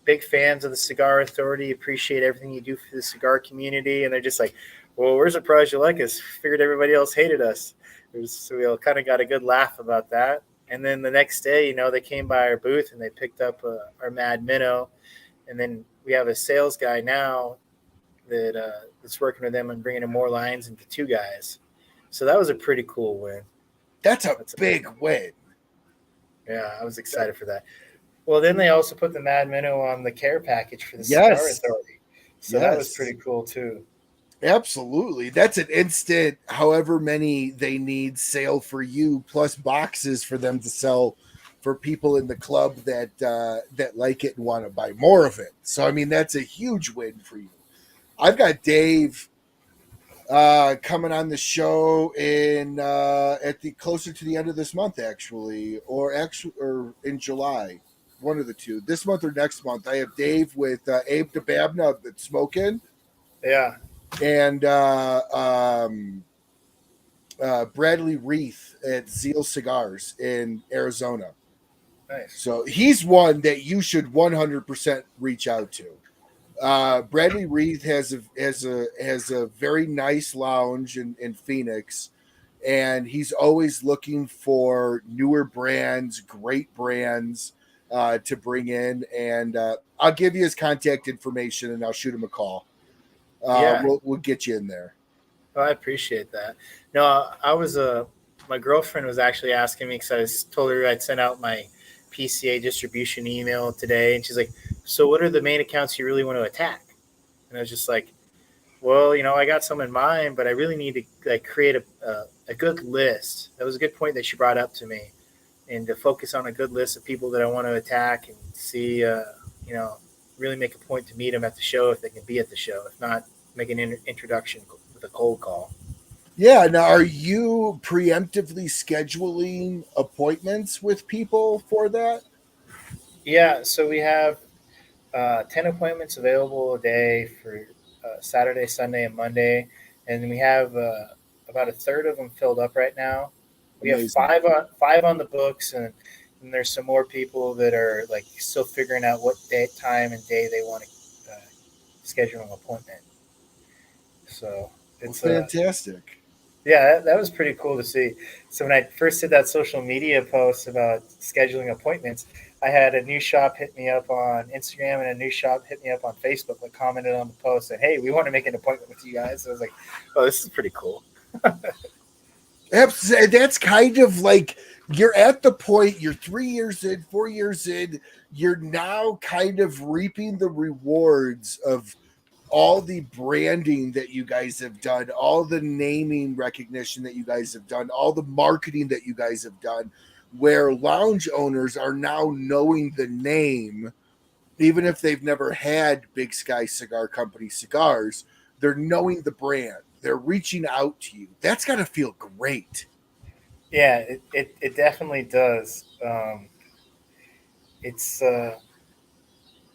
big fans of the Cigar Authority, appreciate everything you do for the cigar community." And they're just like, "Well, we're surprised you like us. Figured everybody else hated us." So we all kind of got a good laugh about that. And then the next day, you know, they came by our booth and they picked up our Mad Minnow. And then we have a sales guy now that's working with them and bringing in more lines into two guys. So that was a pretty cool win. That's a big win. Yeah, I was excited for that. Well, then they also put the Mad Minnow on the care package for the Cigar Yes. Authority. So that was pretty cool too. Absolutely. That's an instant, however many they need, sale for you, plus boxes for them to sell for people in the club that like it and want to buy more of it. So I mean, that's a huge win for you. I've got Dave coming on the show in at the closer to the end of this month, actually, or in July, one of the two. This month or next month, I have Dave with Abe DeBabna of the Smokin'. Yeah. And Bradley Reith at Zeal Cigars in Arizona. Nice. So he's one that you should 100% reach out to. Bradley Reith has a very nice lounge in Phoenix, and he's always looking for newer brands, great brands to bring in. And I'll give you his contact information, and I'll shoot him a call. Yeah. We'll get you in there. Well, I appreciate that. No, I was my girlfriend was actually asking me because I told her I'd sent out my PCA distribution email today, and she's like, "So, what are the main accounts you really want to attack?" And I was just like, "Well, you know, I got some in mind, but I really need to like create a good list." That was a good point that she brought up to me, and to focus on a good list of people that I want to attack and see, you know, really make a point to meet them at the show if they can be at the show. If not, make an introduction with a cold call. Yeah. Now, are you preemptively scheduling appointments with people for that? Yeah, so we have 10 appointments available a day for Saturday, Sunday, and Monday. And we have about a third of them filled up right now. We have Amazing. five on the books, and there's some more people that are like still figuring out what day, time, and day they want to schedule an appointment. So Well, it's fantastic. Yeah, that was pretty cool to see. So when I first did that social media post about scheduling appointments, I had a new shop hit me up on Instagram and a new shop hit me up on Facebook, like commented on the post and, hey, we want to make an appointment with you guys. So I was like, oh, this is pretty cool. That's kind of like you're at the point, you're 3 years in, 4 years in, you're now kind of reaping the rewards of all the branding that you guys have done, all the naming recognition that you guys have done, all the marketing that you guys have done, where lounge owners are now knowing the name, even if they've never had Big Sky Cigar Company cigars, they're knowing the brand. They're reaching out to you. That's got to feel great. Yeah, it definitely does. It's, I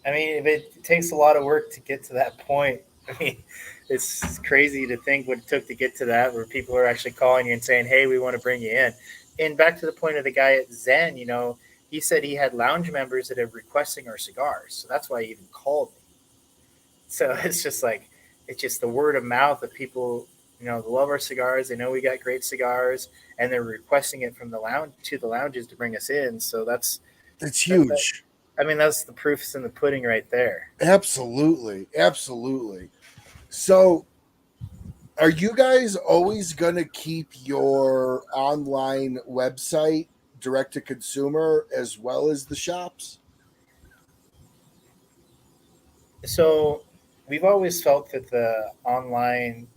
mean, it takes a lot of work to get to that point. I mean, it's crazy to think what it took to get to that, where people are actually calling you and saying, "Hey, we want to bring you in." And back to the point of the guy at Zen, he said he had lounge members that are requesting our cigars, so that's why he even called me. So it's just like it's just the word of mouth of people, they love our cigars. They know we got great cigars, and they're requesting it from the lounge to the lounges to bring us in. So It's that huge. I mean, that's the proofs in the pudding right there. Absolutely. Absolutely. So, are you guys always going to keep your online website direct to consumer as well as the shops? So we've always felt that the online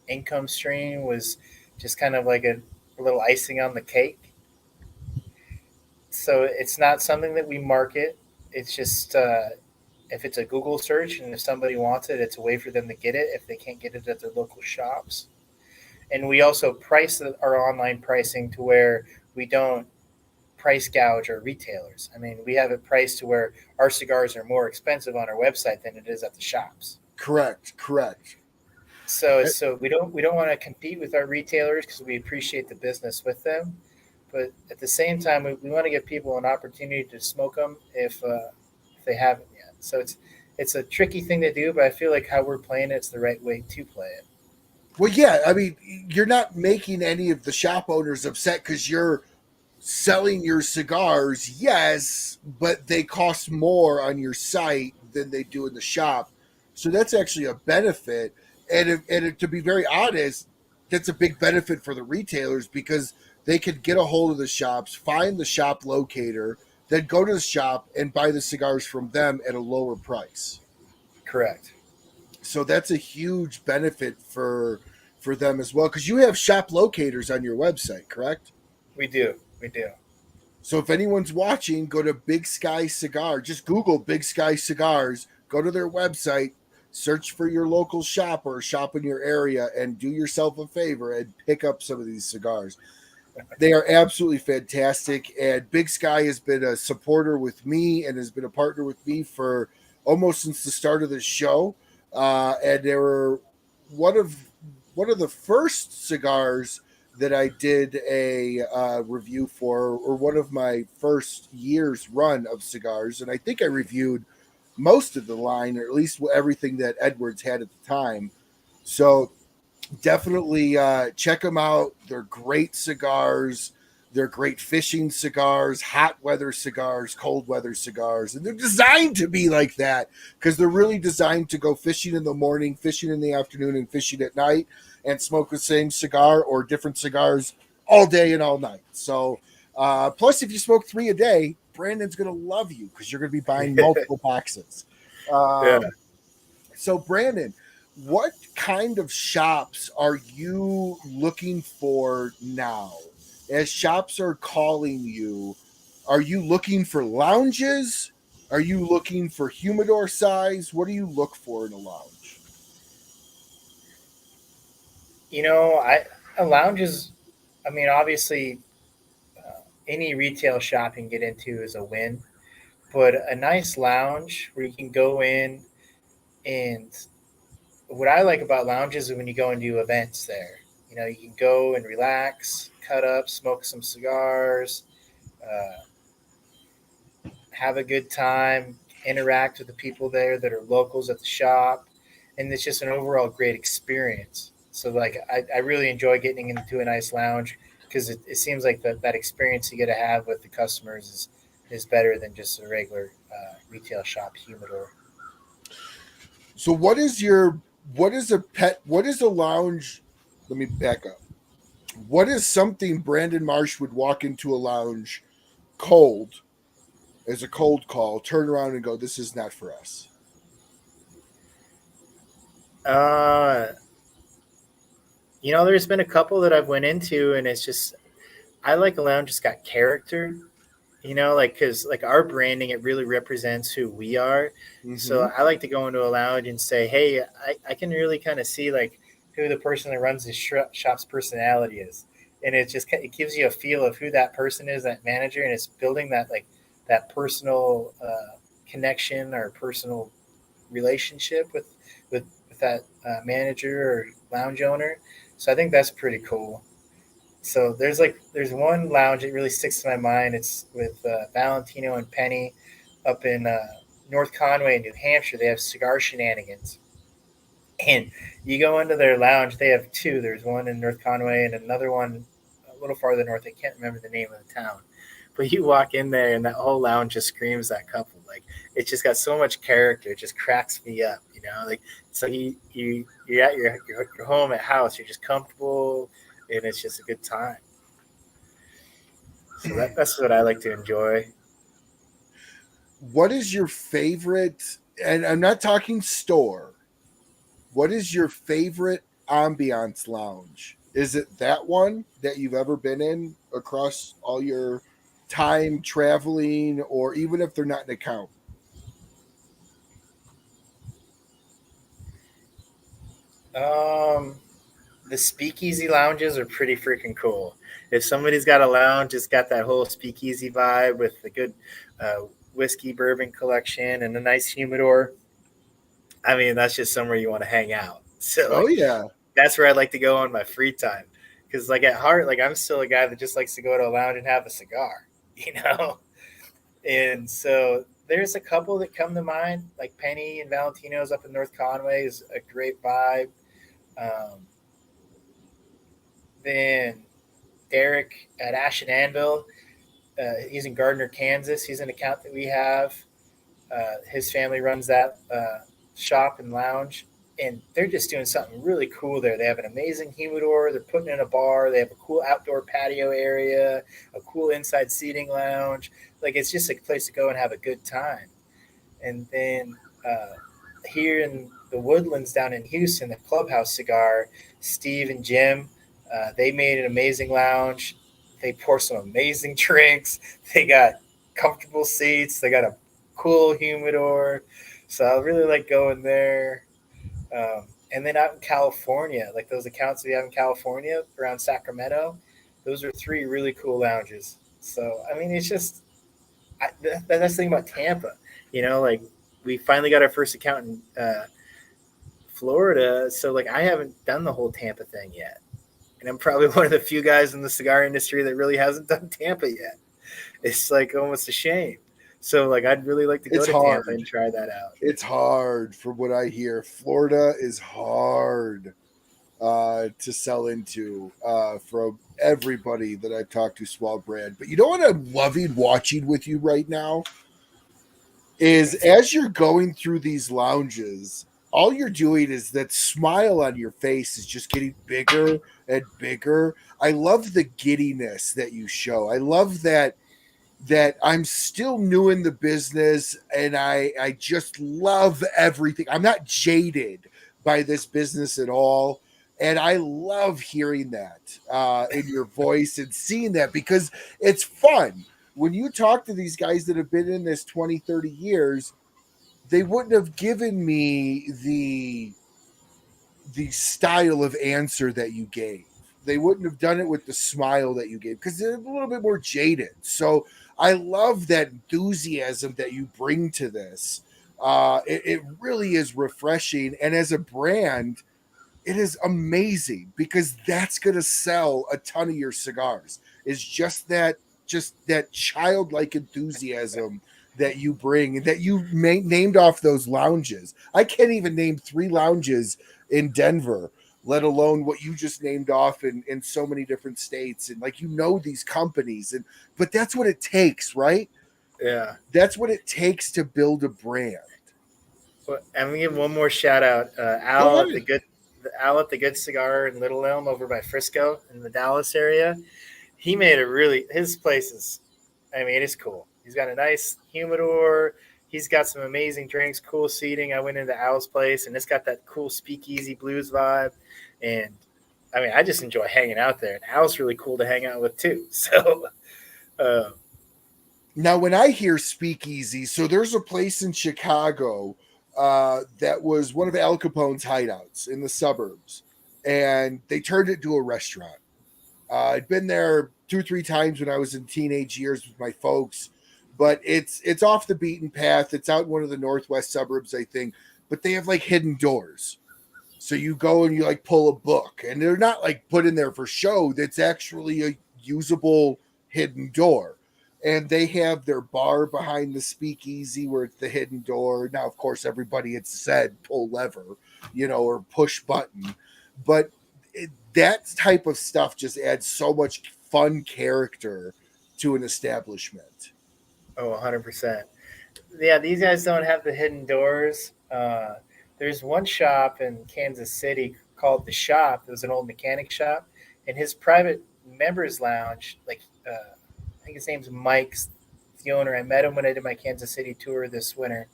income stream was just kind of like a little icing on the cake. So it's not something that we market. It's just if it's a Google search and if somebody wants it, it's a way for them to get it if they can't get it at their local shops. And we also price our online pricing to where we don't price gouge our retailers. I mean, we have it priced to where our cigars are more expensive on our website than it is at the shops. Correct. Correct. So we don't want to compete with our retailers because we appreciate the business with them, but at the same time we want to give people an opportunity to smoke them if they haven't yet. So it's a tricky thing to do, but I feel like how we're playing it's the right way to play it. Well, yeah. I mean, you're not making any of the shop owners upset because you're selling your cigars, yes, but they cost more on your site than they do in the shop. So that's actually a benefit. To be very honest, that's a big benefit for the retailers because they can get a hold of the shops, find the shop locator, then go to the shop and buy the cigars from them at a lower price. Correct. So that's a huge benefit for them as well because you have shop locators on your website, correct? We do. So if anyone's watching, go to Big Sky Cigar. Just Google Big Sky Cigars. Go to their website, search for your local shop or a shop in your area, and do yourself a favor and pick up some of these cigars. They are absolutely fantastic. And Big Sky has been a supporter with me and has been a partner with me for almost since the start of the show. And they were one of one of the first cigars that I did a review for, or one of my first year's run of cigars. And I think I reviewed most of the line, or at least everything that Edwards had at the time. So definitely check them out. They're great cigars. They're great fishing cigars, hot weather cigars, cold weather cigars. And they're designed to be like that because they're really designed to go fishing in the morning, fishing in the afternoon, and fishing at night and smoke the same cigar or different cigars all day and all night. So, plus, if you smoke 3 a day, Brandon's going to love you because you're going to be buying multiple boxes. Yeah. So, Brandon, what kind of shops are you looking for now? As shops are calling you, are you looking for lounges? Are you looking for humidor size? What do you look for in a lounge? I a lounge is, I mean, obviously, any retail shop you can get into is a win, but a nice lounge where you can go in and what I like about lounges is when you go and do events there. You can go and relax, cut up, smoke some cigars, uh, have a good time, interact with the people there that are locals at the shop, and it's just an overall great experience. So like I really enjoy getting into a nice lounge because it seems like that experience you get to have with the customers is better than just a regular retail shop humidor. So what is a lounge? Let me back up. What is something Brandon Marsh would walk into a lounge cold as a cold call, turn around and go, this is not for us? There's been a couple that I've went into, and it's just I like a lounge that's got character. Because like our branding, it really represents who we are. Mm-hmm. So I like to go into a lounge and say, hey, I can really kind of see like who the person that runs the shop's personality is. And it gives you a feel of who that person is, that manager, and it's building that personal connection or personal relationship with that manager or lounge owner. So I think that's pretty cool. So there's one lounge that really sticks to my mind. It's with Valentino and Penny up in North Conway, New Hampshire. They have Cigar Shenanigans. And you go into their lounge, they have two. There's one in North Conway and another one a little farther north. I can't remember the name of the town. But you walk in there and that whole lounge just screams that couple. Like it's just got so much character. It just cracks me up, Like so you're at your home at house, you're just comfortable and it's just a good time. So that's what I like to enjoy. What is your favorite, and I'm not talking store, what is your favorite ambiance lounge? Is it that one that you've ever been in across all your time traveling, or even if they're not an account? The speakeasy lounges are pretty freaking cool. If somebody's got a lounge, it's got that whole speakeasy vibe with a good whiskey bourbon collection and a nice humidor. I mean, that's just somewhere you want to hang out. So Yeah. That's where I like to go on my free time. Because like at heart, like I'm still a guy that just likes to go to a lounge and have a cigar, And so there's a couple that come to mind, like Penny and Valentino's up in North Conway is a great vibe. Then Derek at Ash and Anvil, he's in Gardner, Kansas. He's an account that we have. His family runs that shop and lounge, and they're just doing something really cool there. They have an amazing humidor. They're putting in a bar. They have a cool outdoor patio area, a cool inside seating lounge. Like it's just a place to go and have a good time. And then here in the Woodlands down in Houston, the Clubhouse Cigar, Steve and Jim, they made an amazing lounge. They pour some amazing drinks. They got comfortable seats. They got a cool humidor. So I really like going there. And then out in California, like those accounts we have in California around Sacramento, those are three really cool lounges. So, I mean, it's just that's the thing about Tampa. Like we finally got our first account in Florida. So, like, I haven't done the whole Tampa thing yet. And I'm probably one of the few guys in the cigar industry that really hasn't done Tampa yet. It's like almost a shame. So, like, I'd really like to go to Tampa and try that out. It's hard from what I hear. Florida is hard to sell into from everybody that I've talked to, Swell Brand. But you know what I'm loving watching with you right now? Is as you're going through these lounges, all you're doing is that smile on your face is just getting bigger and bigger. I love the giddiness that you show. I love that I'm still new in the business and I just love everything. I'm not jaded by this business at all. And I love hearing that in your voice and seeing that because it's fun. When you talk to these guys that have been in this 20, 30 years, they wouldn't have given me the style of answer that you gave. They wouldn't have done it with the smile that you gave because they're a little bit more jaded. So I love that enthusiasm that you bring to this. It really is refreshing. And as a brand, it is amazing because that's going to sell a ton of your cigars. Is just that childlike enthusiasm that you bring and that you named off those lounges. I can't even name 3 lounges in Denver let alone what you just named off in so many different states. And like, these companies, but that's what it takes, right? Yeah. That's what it takes to build a brand. Well, I'm gonna give one more shout out. Go ahead. Al at the Good Cigar in Little Elm over by Frisco in the Dallas area. He made his place is, I mean, it is cool. He's got a nice humidor. He's got some amazing drinks, cool seating. I went into Al's place, and it's got that cool speakeasy blues vibe. And I mean, I just enjoy hanging out there. And Al's really cool to hang out with too. So, now, when I hear speakeasy, so there's a place in Chicago that was one of Al Capone's hideouts in the suburbs, and they turned it into a restaurant. I'd been there 2-3 times when I was in teenage years with my folks, but it's off the beaten path. It's out in one of the northwest suburbs, I think, but they have like hidden doors. So you go and you like pull a book, and they're not like put in there for show. That's actually a usable hidden door. And they have their bar behind the speakeasy where it's the hidden door. Now, of course, everybody had said pull lever, or push button. But that type of stuff just adds so much fun character to an establishment. oh, 100%. Yeah, these guys don't have the hidden doors. There's one shop in Kansas City called The Shop. It was an old mechanic shop. And his private members lounge, I think his name's Mike's the owner. I met him when I did my Kansas City tour this winter.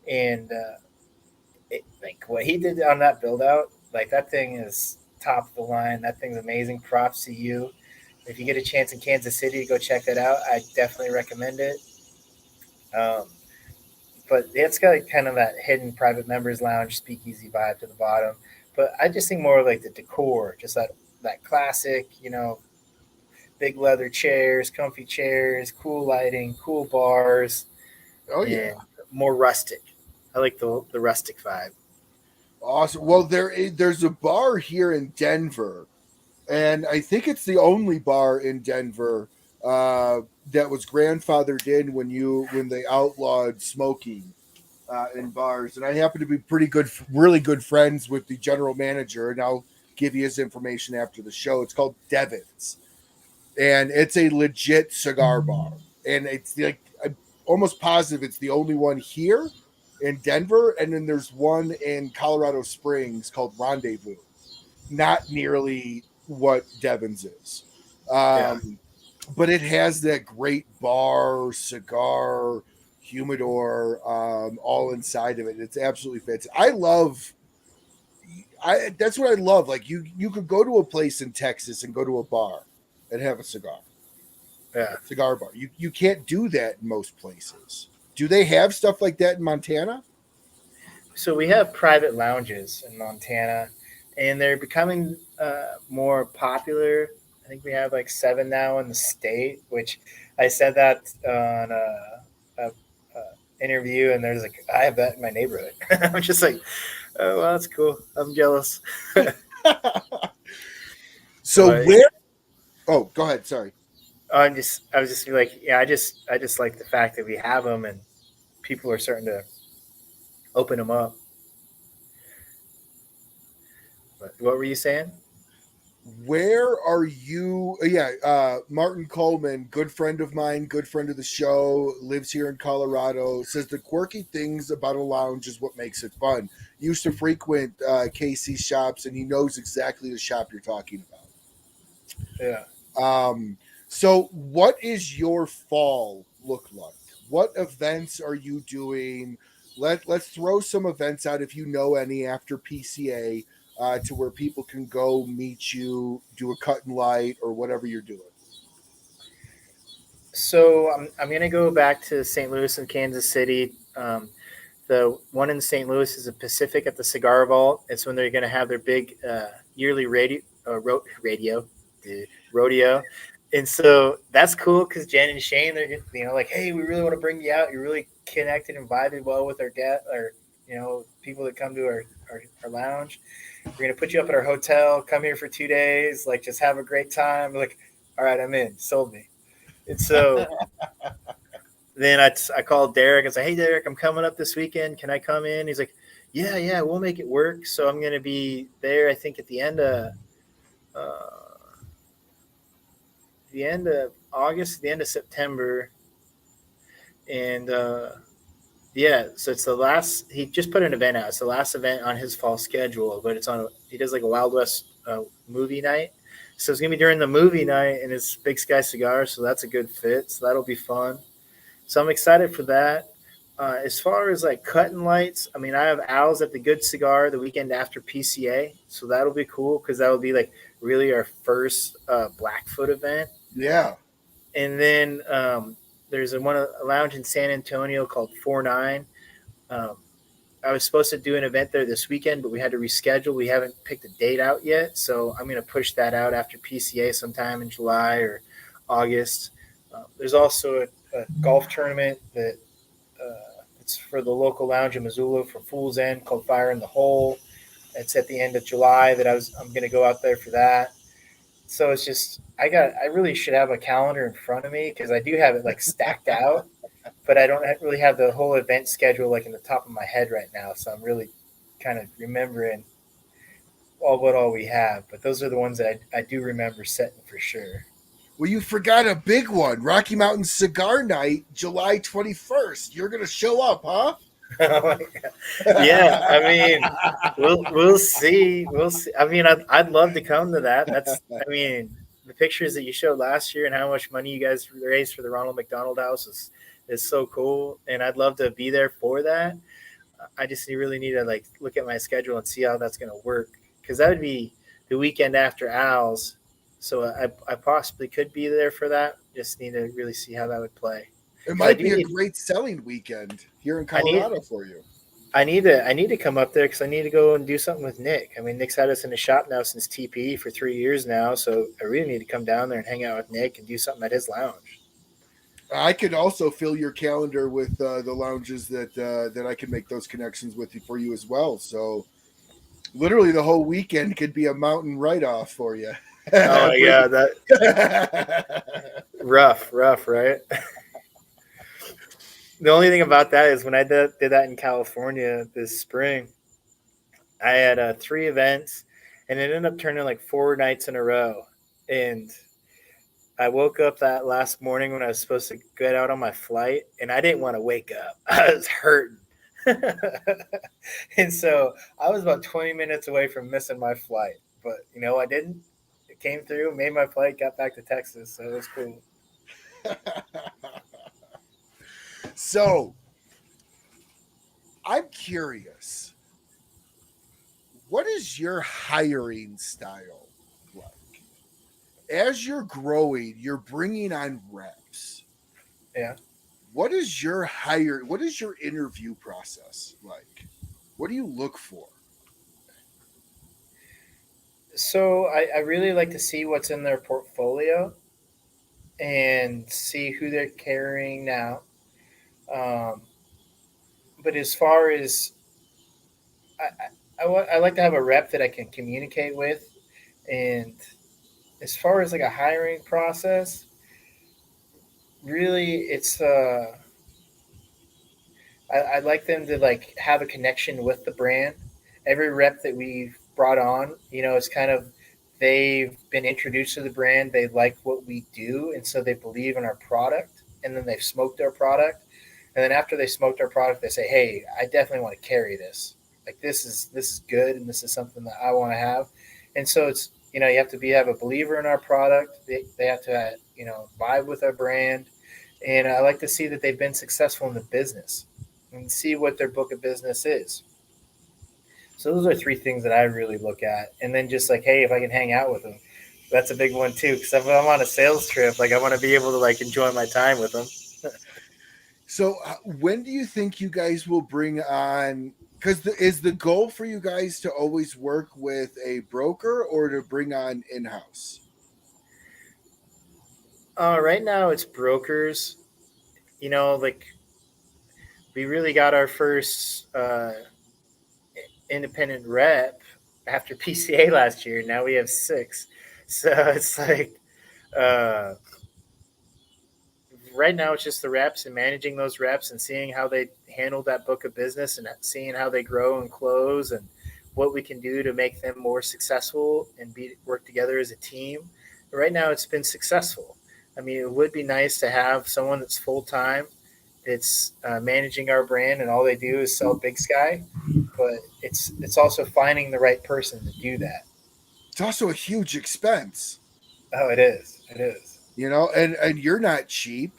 And what he did on that build out, like that thing is top of the line. That thing's amazing. Props to you. If you get a chance in Kansas City to go check that out, I definitely recommend it. But it's got kind of that hidden private members lounge speakeasy vibe to the bottom. But I just think more of like the decor, just that classic, big leather chairs, comfy chairs, cool lighting, cool bars. Oh yeah, more rustic. I like the rustic vibe. Awesome. Well, there's a bar here in Denver, and I think it's the only bar in Denver that was grandfathered in when they outlawed smoking in bars. And I happen to be really good friends with the general manager, and I'll give you his information after the show. It's called Devon's, and it's a legit cigar bar, and it's like I'm almost positive it's the only one here in Denver, and then there's one in Colorado Springs called Rendezvous. Not nearly what Devon's is. But it has that great bar, cigar, humidor, all inside of it. It's absolutely fantastic. That's what I love. Like you could go to a place in Texas and go to a bar and have a cigar. Yeah. Cigar bar. You can't do that in most places. Do they have stuff like that in Montana? So we have private lounges in Montana, and they're becoming more popular. I think we have like 7 now in the state, which I said that on a interview, and there's like, I have that in my neighborhood. I'm just like, oh, well, that's cool. I'm jealous. So oh, go ahead. Sorry. I was just like, yeah, I just like the fact that we have them and people are starting to open them up. What were you saying? Where are you? Martin Coleman, good friend of mine, good friend of the show, lives here in Colorado, says the quirky things about a lounge is what makes it fun. Used to frequent KC shops, and he knows exactly the shop you're talking about. Yeah. So what is your fall look like? What events are you doing? Let's throw some events out if you know any after PCA. To where people can go meet you, do a cut and light, or whatever you're doing. So I'm going to go back to St. Louis and Kansas City. The one in St. Louis is a Pacific at the Cigar Vault. It's when they're going to have their big yearly rodeo. And so that's cool because Jen and Shane, they're like, hey, we really want to bring you out. You're really connected and vibing well with our people that come to our lounge. We're going to put you up at our hotel, come here for 2 days, like just have a great time. Like, all right, I'm in. Sold me. And so then I called Derek and said, hey, Derek, I'm coming up this weekend. Can I come in? He's like, Yeah, we'll make it work. So I'm going to be there, I think, at the end of August, the end of September, and yeah, so it's the last. He just put an event out. It's the last event on his fall schedule, but it's on. He does like a Wild West movie night, so it's gonna be during the movie night, and it's Big Sky Cigars, so that's a good fit. So that'll be fun. So I'm excited for that. As far as like cutting lights, I mean, I have Owls at the Good Cigar the weekend after PCA, so that'll be cool because that will be like really our first Blackfoot event. Yeah. And then there's a lounge in San Antonio called 49. Um, I was supposed to do an event there this weekend, but we had to reschedule. We haven't picked a date out yet, so I'm going to push that out after PCA sometime in July or August. There's also a golf tournament that it's for the local lounge in Missoula for Fool's End called Fire in the Hole. It's at the end of July I'm going to go out there for that. So it's just I really should have a calendar in front of me because I do have it like stacked out, but I don't really have the whole event schedule like in the top of my head right now. So I'm really kind of remembering all we have. But those are the ones that I do remember setting for sure. Well, you forgot a big one. Rocky Mountain Cigar Night, July 21st. You're going to show up, huh? Oh my God. Yeah, I mean, we'll see. We'll see. I mean, I'd love to come to that. I mean, the pictures that you showed last year and how much money you guys raised for the Ronald McDonald House is so cool, and I'd love to be there for that. I just really need to like look at my schedule and see how that's going to work because that would be the weekend after Owls. So I possibly could be there for that. Just need to really see how that would play. It might be a great selling weekend here in Colorado for you. I need to come up there because I need to go and do something with Nick. I mean, Nick's had us in the shop now since TPE for 3 years now, so I really need to come down there and hang out with Nick and do something at his lounge. I could also fill your calendar with the lounges that I can make those connections with you for you as well. So literally the whole weekend could be a mountain write-off for you. Oh yeah, that rough, right? The only thing about that is when I did that in California this spring, I had 3 events, and it ended up turning like 4 nights in a row. And I woke up that last morning when I was supposed to get out on my flight, and I didn't want to wake up. I was hurting. And so I was about 20 minutes away from missing my flight. But, I didn't. It came through, made my flight, got back to Texas, so it was cool. So, I'm curious, what is your hiring style like? As you're growing, you're bringing on reps. Yeah. What is your interview process like? What do you look for? So I really like to see what's in their portfolio and see who they're carrying now. But as far as I like to have a rep that I can communicate with, and as far as like a hiring process, really it's I'd like them to like have a connection with the brand. Every rep that we've brought on, it's kind of they've been introduced to the brand. They like what we do, and so they believe in our product. And then they've smoked our product, and then after they smoked our product, they say, "Hey, I definitely want to carry this. Like this is good, and this is something that I want to have." And so it's you have to have a believer in our product. They have to vibe with our brand, and I like to see that they've been successful in the business and see what their book of business is. So those are 3 things that I really look at. And then just like, hey, if I can hang out with them, that's a big one too. Because if I'm on a sales trip, like I want to be able to like enjoy my time with them. So when do you think you guys will bring on, because is the goal for you guys to always work with a broker or to bring on in-house? Right now it's brokers. Like we really got our first independent rep after PCA last year. Now we have 6. So it's like right now it's just the reps and managing those reps and seeing how they handle that book of business and seeing how they grow and close and what we can do to make them more successful and work together as a team. But right now it's been successful. I mean, it would be nice to have someone that's full-time, that's managing our brand, and all they do is sell Big Sky. But it's also finding the right person to do that. It's also a huge expense, Oh, it is. It is. and you're not cheap.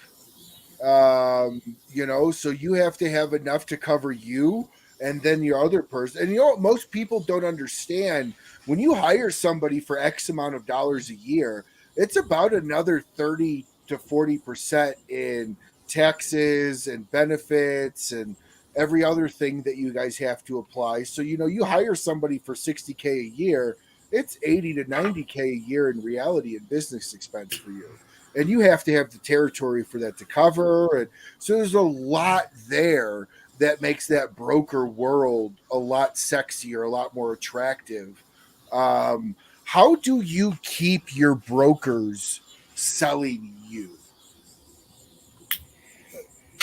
So you have to have enough to cover you and then your other person. And most people don't understand, when you hire somebody for X amount of dollars a year, it's about another 30 to 40% in taxes and benefits and every other thing that you guys have to apply. So, you hire somebody for 60K a year, it's 80 to 90K a year in reality in business expense for you. And you have to have the territory for that to cover. And so there's a lot there that makes that broker world a lot sexier, a lot more attractive. How do you keep your brokers selling you?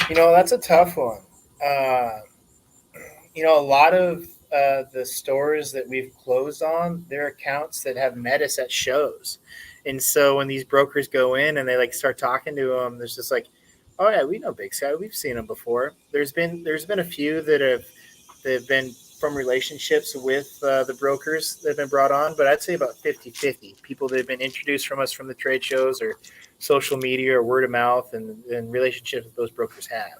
That's a tough one. A lot of the stores that we've closed on, they're accounts that have met us at shows. And so when these brokers go in and they start talking to them, there's just oh yeah, we know Big Sky. We've seen them before. There's been a few that have been from relationships with the brokers that have been brought on, but I'd say about 50-50. People that have been introduced from us from the trade shows or social media or word of mouth and relationships that those brokers have.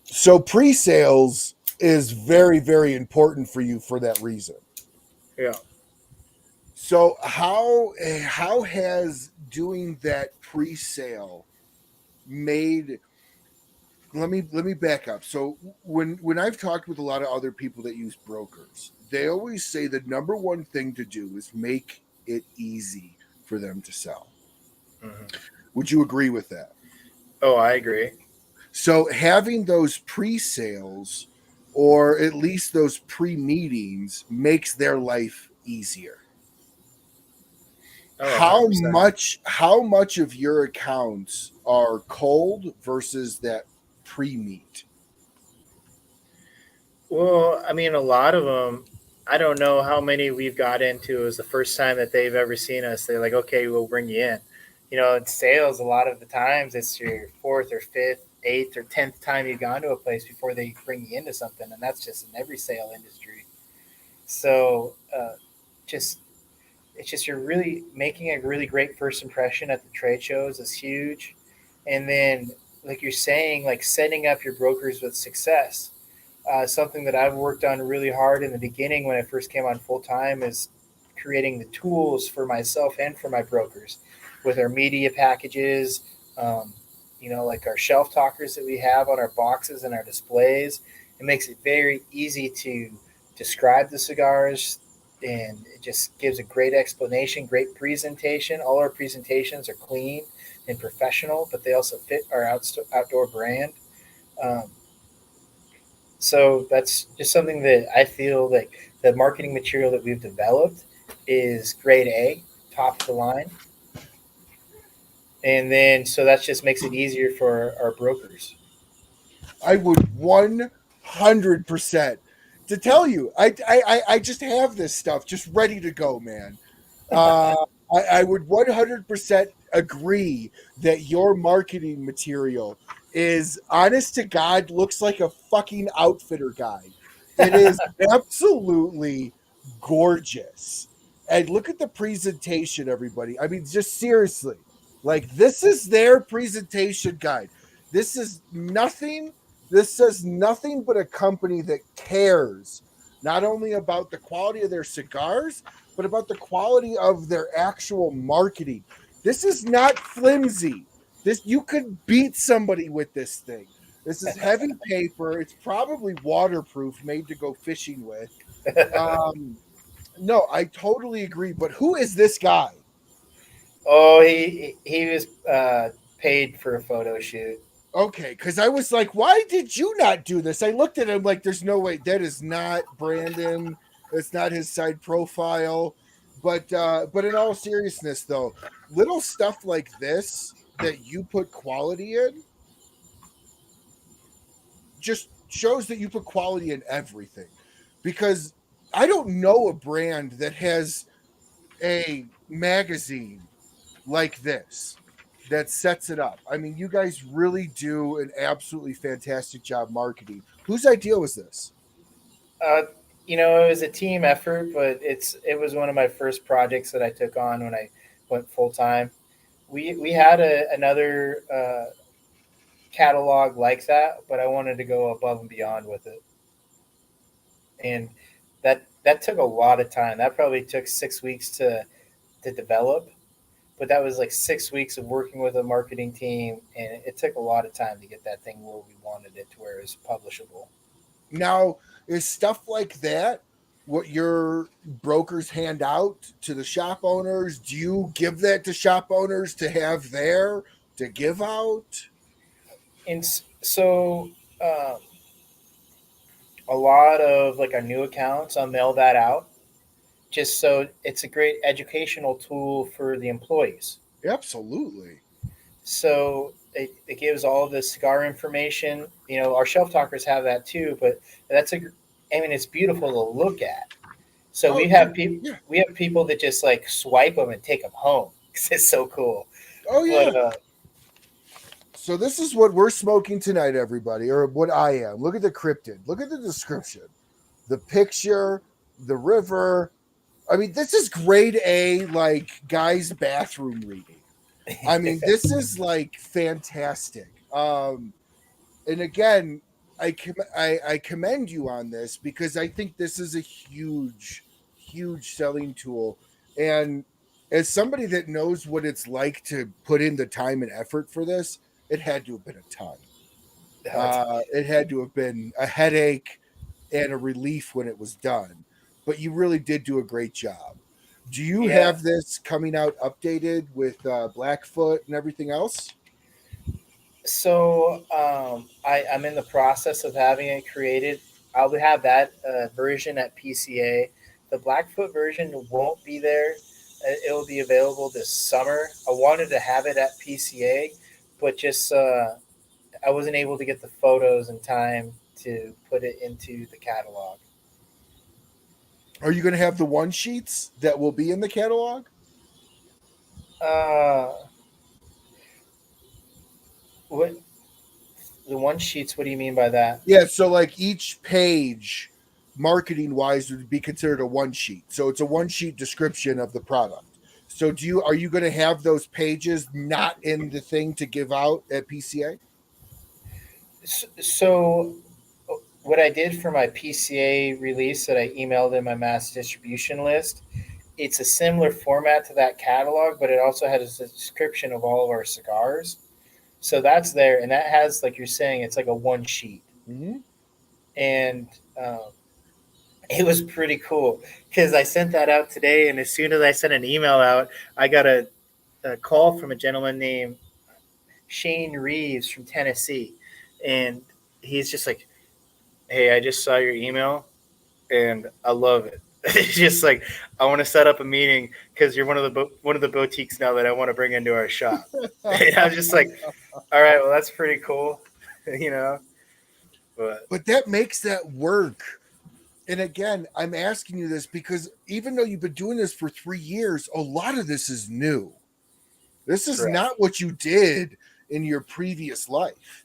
So pre-sales is very, very important for you for that reason. Yeah. So how has doing that pre-sale made? Let me back up. So when I've talked with a lot of other people that use brokers, they always say the number one thing to do is make it easy for them to sell. Mm-hmm. Would you agree with that? Oh, I agree. So having those pre-sales or at least those pre-meetings makes their life easier. Oh, how much of your accounts are cold versus that pre-meet? Well, I mean, a lot of them, I don't know how many we've got into is the first time that they've ever seen us. They're like, okay, we'll bring you in. In sales, a lot of the times it's your fourth or fifth, eighth or 10th time you've gone to a place before they bring you into something. And that's just in every sale industry. So it's just you're really making a really great first impression at the trade shows is huge. And then, like you're saying, setting up your brokers with success. Something that I've worked on really hard in the beginning when I first came on full time is creating the tools for myself and for my brokers with our media packages, like our shelf talkers that we have on our boxes and our displays. It makes it very easy to describe the cigars, and it just gives a great explanation, great presentation. All our presentations are clean and professional, but they also fit our outdoor brand. So that's just something that I feel like the marketing material that we've developed is grade A, top of the line. And then, so that just makes it easier for our brokers. I would 100% to tell you, I just have this stuff just ready to go, man. I would 100% agree that your marketing material is, honest to God, looks like a fucking outfitter guide. It is absolutely gorgeous. And look at the presentation, everybody. I mean, just seriously, this is their presentation guide. This is nothing. This says nothing but a company that cares not only about the quality of their cigars, but about the quality of their actual marketing. This is not flimsy. You could beat somebody with this thing. This is heavy paper. It's probably waterproof, made to go fishing with. No, I totally agree. But who is this guy? Oh, he was paid for a photo shoot. Okay, because I was like, why did you not do this? I looked at him like, there's no way. That is not Brandon. That's not his side profile. But in all seriousness, though, little stuff like this that you put quality in just shows that you put quality in everything, because I don't know a brand that has a magazine like this that sets it up. I mean, you guys really do an absolutely fantastic job marketing. Whose idea was this? Uh, it was a team effort, but it was one of my first projects that I took on when I went full time. We had another catalog like that, but I wanted to go above and beyond with it, and that took a lot of time. That probably took 6 weeks to develop, but that was like 6 weeks of working with a marketing team, and it took a lot of time to get that thing where we wanted it to where it was publishable. Now, is stuff like that what your brokers hand out to the shop owners? Do you give that to shop owners to have there to give out? And so a lot of like our new accounts, I'll mail that out just so it's a great educational tool for the employees. Absolutely. So it gives all the cigar information. Our shelf talkers have that too, but it's beautiful to look at. So Oh, we have people yeah. we have people that just like swipe them and take them home because it's so cool. Oh, yeah. But So this is what we're smoking tonight, everybody, or what I am. Look at the cryptid. Look at the description, the picture, the river. I mean, this is grade A, like guy's bathroom reading. I mean, this is like fantastic. And again, I commend you on this, because I think this is a huge, huge selling tool. And as somebody that knows what it's like to put in the time and effort for this, it had to have been a ton. It had to have been a headache and a relief when it was done. But you really did do a great job. Do you yeah. have this coming out updated with Blackfoot and everything else? So I'm in the process of having it created. I'll have that version at PCA. The Blackfoot version won't be there. It'll be available this summer. I wanted to have it at PCA, but just I wasn't able to get the photos in time to put it into the catalog. Are you going to have the one sheets that will be in the catalog? What the one sheets? What do you mean by that? Yeah, so like each page, marketing wise, would be considered a one sheet. So it's a one sheet description of the product. So are you going to have those pages not in the thing to give out at PCA? So what I did for my PCA release that I emailed in my mass distribution list, it's a similar format to that catalog, but it also has a description of all of our cigars. So that's there, and that has, like you're saying, it's like a one sheet. Mm-hmm. And it was pretty cool because I sent that out today, and as soon as I sent an email out, I got a call from a gentleman named Shane Reeves from Tennessee, and he's just like, "Hey, I just saw your email, and I love it." It's just like, I want to set up a meeting because you're one of the boutiques now that I want to bring into our shop. And I was just like, all right, well, that's pretty cool, But that makes that work. And again, I'm asking you this because even though you've been doing this for 3 years, a lot of this is new. This is Correct. not what you did in your previous life,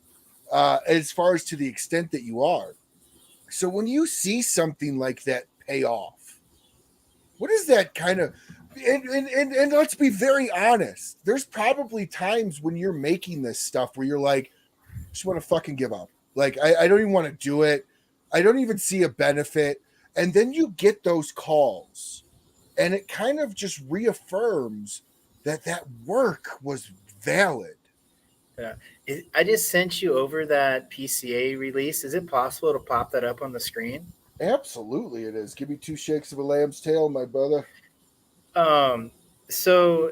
as far as to the extent that you are. So when you see something like that pay off, what is that kind of, and let's be very honest, there's probably times when you're making this stuff where you're like, I just want to fucking give up. Like, I don't even want to do it. I don't even see a benefit. And then you get those calls, and it kind of just reaffirms that work was valid. Yeah. I just sent you over that PCA release. Is it possible to pop that up on the screen? Absolutely it is. Give me 2 shakes of a lamb's tail, my brother. So,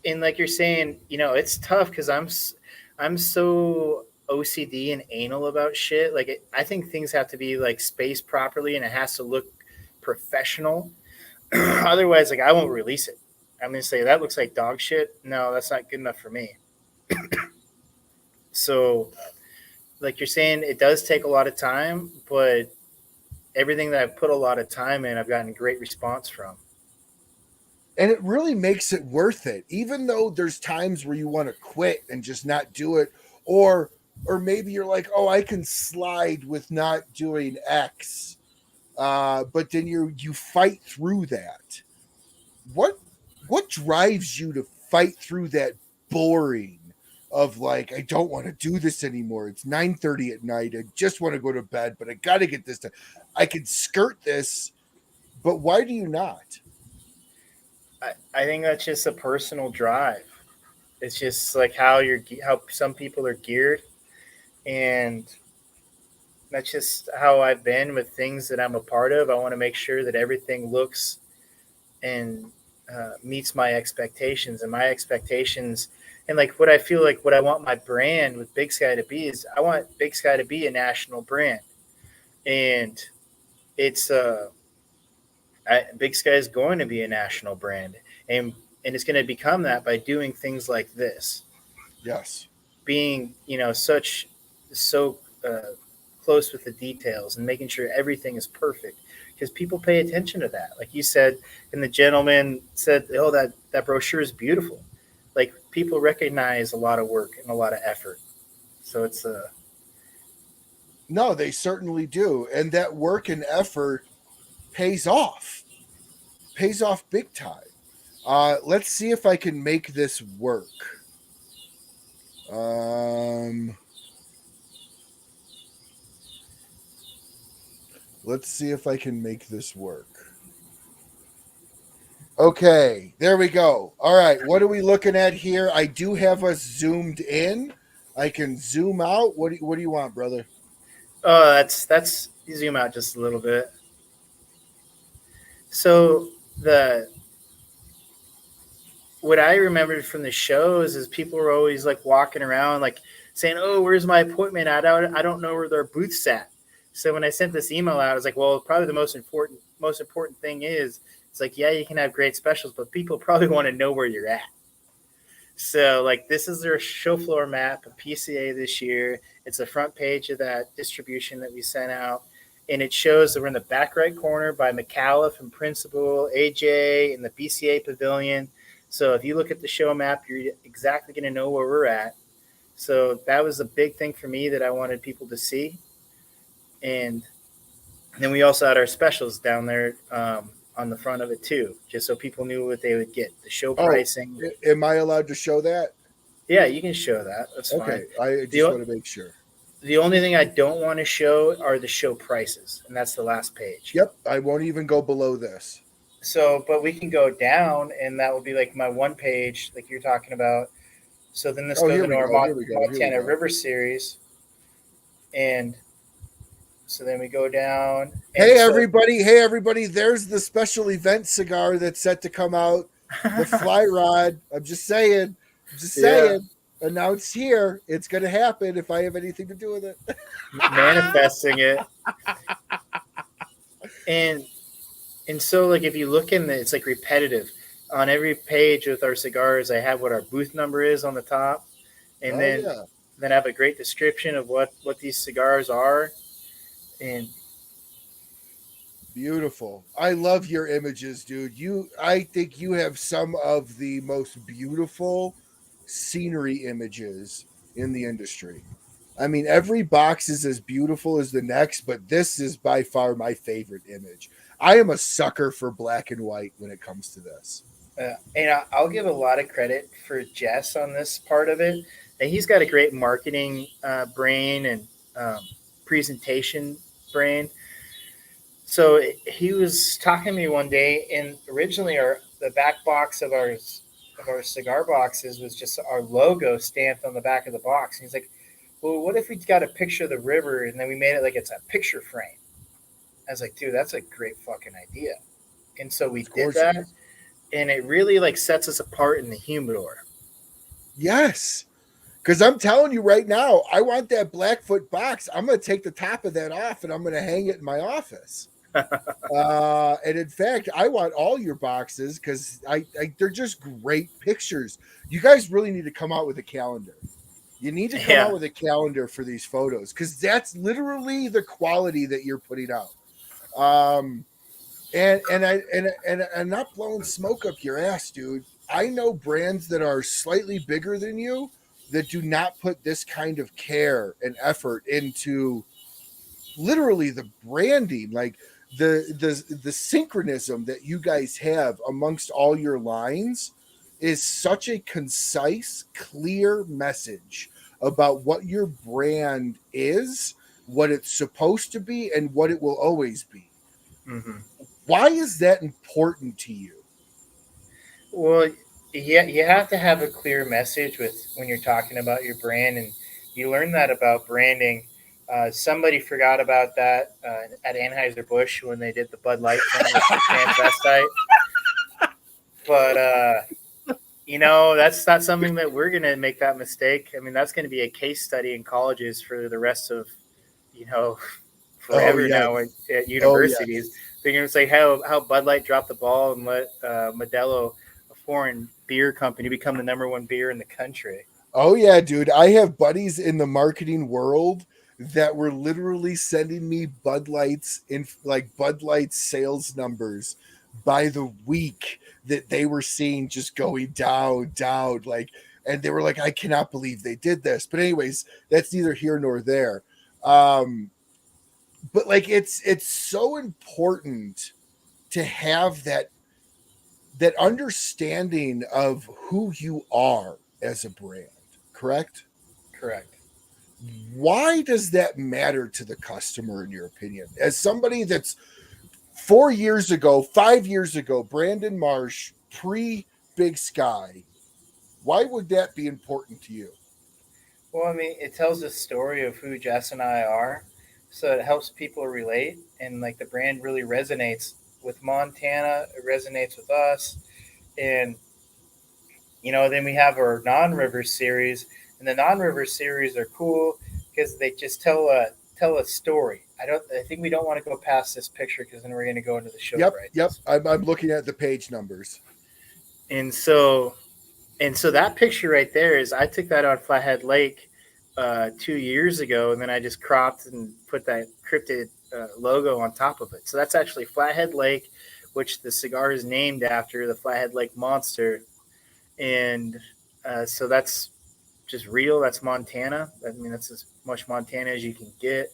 and like you're saying, it's tough because I'm so OCD and anal about shit. Like, I think things have to be like spaced properly, and it has to look professional. Otherwise, like, I won't release it. I'm gonna say that looks like dog shit. No, that's not good enough for me. So like you're saying, it does take a lot of time, but everything that I've put a lot of time in, I've gotten a great response from. And it really makes it worth it, even though there's times where you want to quit and just not do it, or maybe you're like, oh, I can slide with not doing X, but then you fight through that. What drives you to fight through that boring of like, I don't want to do this anymore. It's 9:30 at night. I just want to go to bed, but I got to get this done. I can skirt this, but why do you not? I think that's just a personal drive. It's just like how some people are geared, and that's just how I've been with things that I'm a part of. I want to make sure that everything looks and meets my expectations, and my expectations, and like what I feel like what I want my brand with Big Sky to be is I want Big Sky to be a national brand, and it's Big Sky is going to be a national brand, and it's going to become that by doing things like this. Yes. Being so close with the details and making sure everything is perfect, because people pay attention to that. Like you said, and the gentleman said, "Oh, that brochure is beautiful." Like people recognize a lot of work and a lot of effort. So it's No, they certainly do, and that work and effort pays off big time. Let's see if I can make this work. Let's see if I can make this work. Okay, there we go. All right, what are we looking at here? I do have us zoomed in. I can zoom out. What do you want, brother? oh, that's you zoom out just a little bit. So the what I remembered from the shows is people were always like walking around like saying, "Oh, where's my appointment? I don't know where their booth's at." So when I sent this email out, I was like, "Well, probably the most important thing is it's like, yeah, you can have great specials, but people probably want to know where you're at." So like this is their show floor map of PCA this year. It's the front page of that distribution that we sent out. And it shows that we're in the back right corner by Micallef and Principal, AJ, in the BCA Pavilion. So if you look at the show map, you're exactly going to know where we're at. So that was a big thing for me that I wanted people to see. And then we also had our specials down there on the front of it too, just so people knew what they would get. The show pricing. Am I allowed to show that? Yeah, you can show that. That's okay. Fine. I just want to make sure. The only thing I don't want to show are the show prices, and that's the last page. Yep, I won't even go below this. So, but we can go down, and that will be like my one page, like you're talking about. So then this goes into our Montana River series, and so then we go down. Hey everybody! There's the special event cigar that's set to come out. The Fly Rod. I'm just saying. Yeah. Announced here. It's going to happen if I have anything to do with it. Manifesting it. And so like if you look in it's like repetitive. On every page with our cigars, I have what our booth number is on the top. And then I have a great description of what these cigars are. And beautiful. I love your images, dude. I think you have some of the most beautiful scenery images in the industry. I mean, every box is as beautiful as the next, but this is by far my favorite image. I am a sucker for black and white when it comes to this. And I'll give a lot of credit for Jess on this part of it. And he's got a great marketing brain and presentation brain. So he was talking to me one day, and originally the back box of our cigar boxes was just our logo stamped on the back of the box. And he's like, well, what if we got a picture of the river and then we made it like it's a picture frame? I was like, dude, that's a great fucking idea. And so we did that, and it really like sets us apart in the humidor. Yes. Because I'm telling you right now, I want that Blackfoot box. I'm going to take the top of that off and I'm going to hang it in my office. And in fact, I want all your boxes because they're just great pictures. You guys really need to come out with a calendar. You need to come Yeah. out with a calendar for these photos because that's literally the quality that you're putting out. And I'm not blowing smoke up your ass, dude. I know brands that are slightly bigger than you that do not put this kind of care and effort into literally the branding, like the synchronism that you guys have amongst all your lines is such a concise, clear message about what your brand is, what it's supposed to be, and what it will always be. Mm-hmm. Why is that important to you? Well, yeah, you have to have a clear message with when you're talking about your brand, and you learn that about branding. Somebody forgot about that at Anheuser-Busch when they did the Bud Light thing with the transvestite. But that's not something that we're going to make that mistake. I mean, that's going to be a case study in colleges for the rest of, Oh forever yes. now at Oh universities. yes. They're going to say how Bud Light dropped the ball and let Modelo, a foreign beer company, become the number one beer in the country. Oh yeah, dude. I have buddies in the marketing world that were literally sending me Bud Lights in like Bud Light sales numbers by the week that they were seeing just going down, like, and they were like, I cannot believe they did this. But anyways, that's neither here nor there. But like it's so important to have that understanding of who you are as a brand, correct? Correct. Why does that matter to the customer, in your opinion? As somebody that's 4 years ago, 5 years ago, Brandon Marsh, pre Big Sky, why would that be important to you? Well, I mean, it tells the story of who Jess and I are, so it helps people relate, and like the brand really resonates with Montana. It resonates with us, and then we have our non-river series, and the non-river series are cool because they just tell a story. I think we don't want to go past this picture because then we're going to go into the show Yep. rights. I'm looking at the page numbers. And so that picture right there is I took that on Flathead Lake 2 years ago, and then I just cropped and put that cryptid logo on top of it. So that's actually Flathead Lake, which the cigar is named after the Flathead Lake monster. And so that's just real. That's Montana. I mean, that's as much Montana as you can get.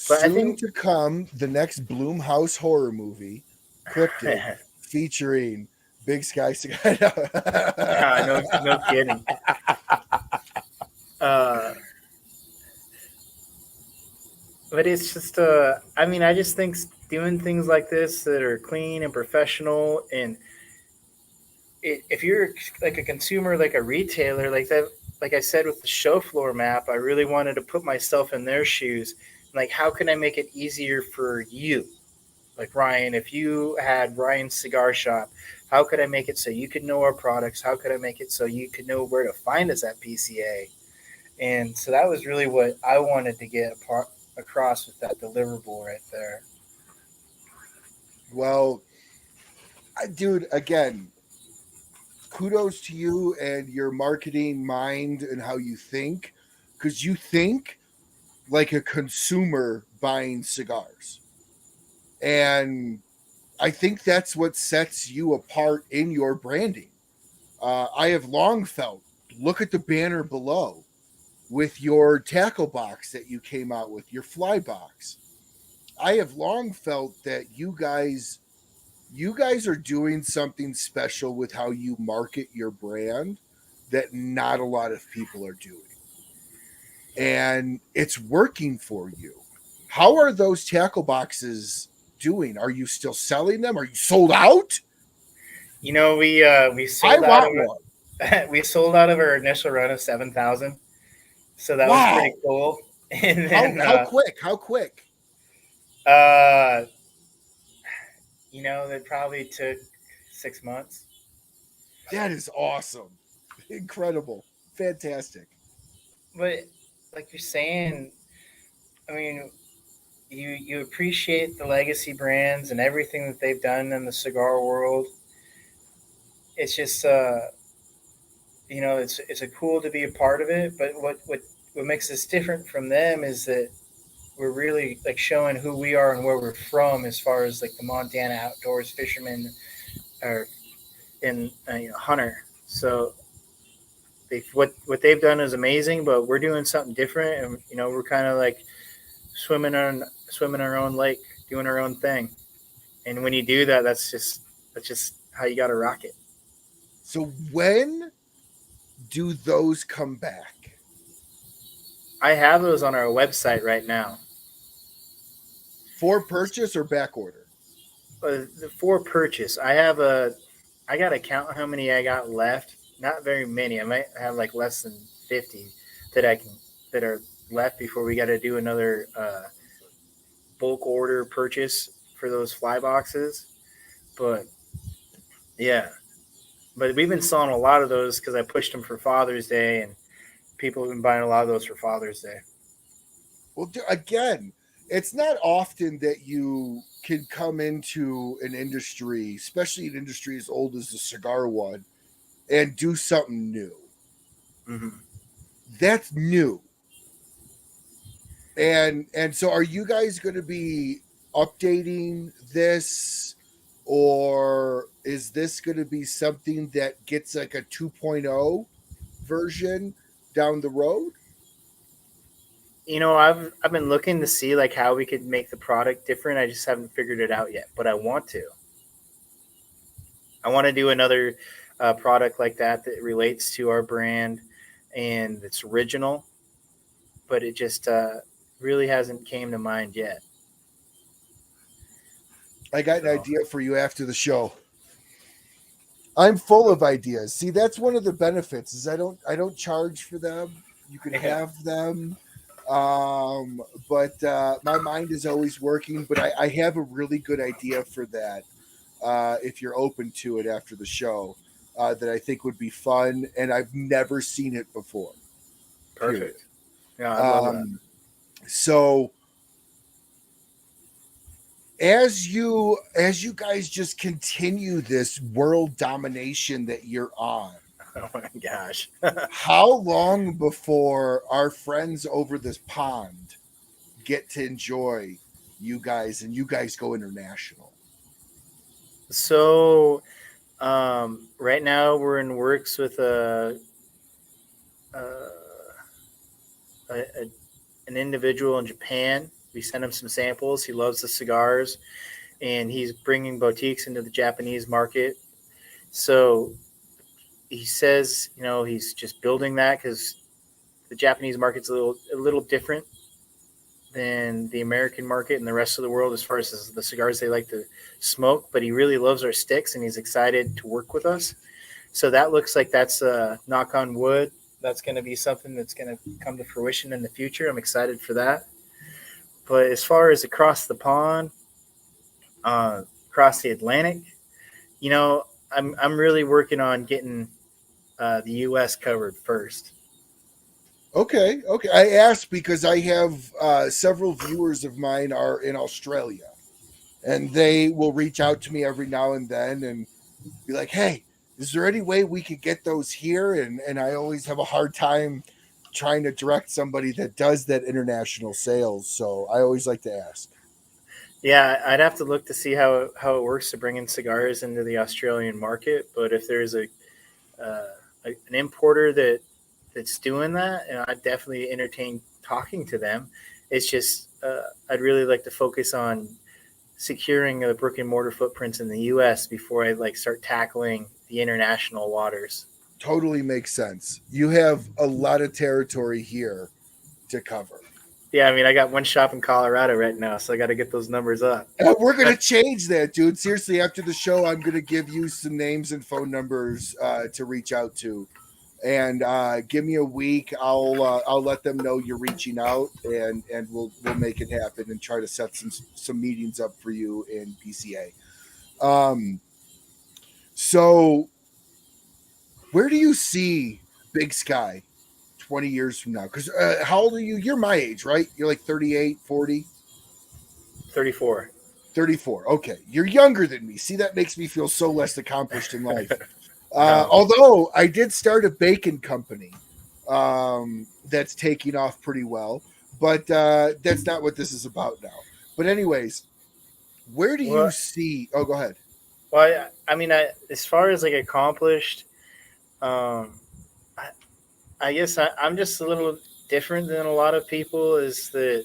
But I Soon think to come, the next Bloomhouse horror movie, Cryptid, featuring Big Sky Cigar. no kidding. But it's just, I mean, I just think doing things like this that are clean and professional, and if you're like a consumer, like a retailer, like that, like I said with the show floor map, I really wanted to put myself in their shoes. Like, how can I make it easier for you? Like Ryan, if you had Ryan's cigar shop, how could I make it so you could know our products? How could I make it so you could know where to find us at PCA? And so that was really what I wanted to get across with that deliverable right there. Well, dude, again, kudos to you and your marketing mind and how you think, because you think like a consumer buying cigars. And I think that's what sets you apart in your branding. I have long felt, look at the banner below with your tackle box that you came out with, your fly box. I have long felt that you guys are doing something special with how you market your brand that not a lot of people are doing. And it's working for you. How are those tackle boxes doing? Are you still selling them? Are you sold out? We I sold out of want one. it. We sold out of our initial run of 7,000, so that was pretty Wow. cool. And How then how quick? How quick? uh, that probably took 6 months. That is awesome. Incredible. Fantastic. But like you're saying, I mean, you appreciate the legacy brands and everything that they've done in the cigar world. It's just it's a cool to be a part of it. But what makes us different from them is that we're really like showing who we are and where we're from, as far as like the Montana outdoors fishermen or in hunter. So what they've done is amazing, but we're doing something different, and we're kind of like swimming our own lake, doing our own thing. And when you do that, that's just how you got to rock it. So when do those come back? I have those on our website right now. For purchase or back order? For purchase. I got to count how many I got left. Not very many. I might have like less than 50 that are left before we got to do another bulk order purchase for those fly boxes. But yeah, but we've been selling a lot of those because I pushed them for Father's Day, and people have been buying a lot of those for Father's Day. Well, again, it's not often that you can come into an industry, especially an industry as old as the cigar one, and do something new. Mm-hmm. That's new. And so are you guys going to be updating this, or is this going to be something that gets like a 2.0 version down the road? I've been looking to see like how we could make the product different. I just haven't figured it out yet, but I want to. I want to do another product like that relates to our brand and it's original, but it just really hasn't came to mind yet. I got an idea for you after the show. I'm full of ideas. See, that's one of the benefits is I don't charge for them. You can have them. But my mind is always working, but I have a really good idea for that. If you're open to it after the show, that I think would be fun. And I've never seen it before. Perfect. Yeah. I love that. So as you guys just continue this world domination that you're on, oh my gosh. how long before our friends over this pond get to enjoy you guys and you guys go international? So right now we're in works with an individual in Japan. We sent him some samples. He loves the cigars, and he's bringing boutiques into the Japanese market. So he says, he's just building that because the Japanese market's a little different than the American market and the rest of the world as far as the cigars they like to smoke. But he really loves our sticks, and he's excited to work with us. So that looks like that's knock on wood. That's going to be something that's going to come to fruition in the future. I'm excited for that. But as far as across the pond, across the Atlantic, I'm really working on getting the U.S. covered first. Okay. I asked because I have several viewers of mine are in Australia, and they will reach out to me every now and then and be like, "Hey, is there any way we could get those here?" And I always have a hard time trying to direct somebody that does that international sales. So I always like to ask. Yeah, I'd have to look to see how it works to bring in cigars into the Australian market. But if there's an importer that's doing that, and I'd definitely entertain talking to them. It's just I'd really like to focus on securing the brick and mortar footprints in the U.S. before I start tackling the international waters. Totally makes sense. You have a lot of territory here to cover. Yeah, I got one shop in Colorado right now, so I got to get those numbers up. We're going to change that, dude. Seriously, after the show, I'm going to give you some names and phone numbers to reach out to. And give me a week. I'll let them know you're reaching out, and we'll make it happen and try to set some meetings up for you in PCA. So where do you see Big Sky 20 years from now? Because how old are you? You're my age, right? You're like 38, 40? 34. 34. Okay. You're younger than me. See, that makes me feel so less accomplished in life. No. Although I did start a bacon company that's taking off pretty well, but that's not what this is about now. But anyways, where do you Well, see? Oh, go ahead. well, I mean, as far as like accomplished, um, I, I guess I'm just a little different than a lot of people. Is that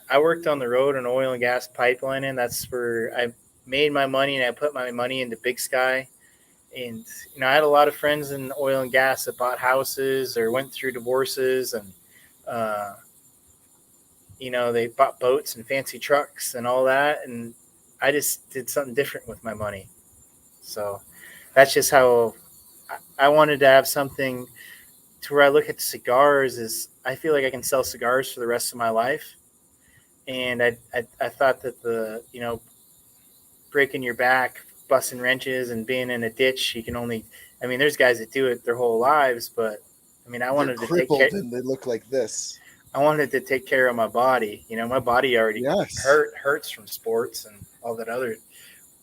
I worked on the road and oil and gas pipelining. That's where I made my money, and I put my money into Big Sky. And I had a lot of friends in oil and gas that bought houses or went through divorces, and uh, they bought boats and fancy trucks and all that. And I just did something different with my money. So that's just how I wanted to have something to where I look at cigars is I feel like I can sell cigars for the rest of my life. And I thought that breaking your back, busting wrenches and being in a ditch, you can only, I mean, there's guys that do it their whole lives, but I mean, They're crippled and they look like this. I wanted to take care of my body. My body already Yes. hurts from sports and all that other,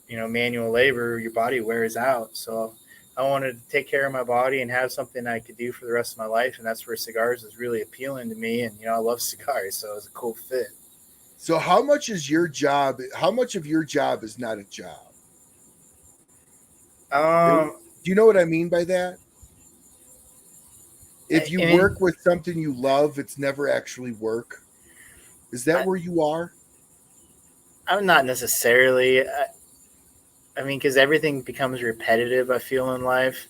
manual labor. Your body wears out. So I wanted to take care of my body and have something I could do for the rest of my life. And that's where cigars is really appealing to me. And, I love cigars. So it was a cool fit. So how much is your job? How much of your job is not a job? Do you know what I mean by that? If you work with something you love, it's never actually work. Is that where you are? I'm not necessarily. I mean, because everything becomes repetitive, I feel, in life.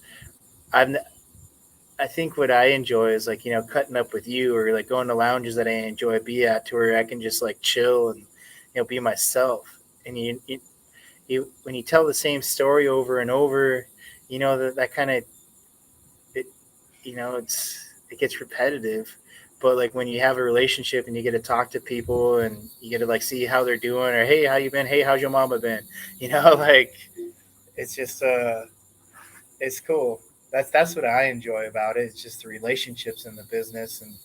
I think what I enjoy is like, cutting up with you or like going to lounges that I enjoy be at to where I can just like chill and, be myself. And you when you tell the same story over and over, that kind of, it gets repetitive. But like when you have a relationship and you get to talk to people and you get to like see how they're doing or, hey, how you been? Hey, how's your mama been? Like it's just, it's cool. That's what I enjoy about it. It's just the relationships in the business and,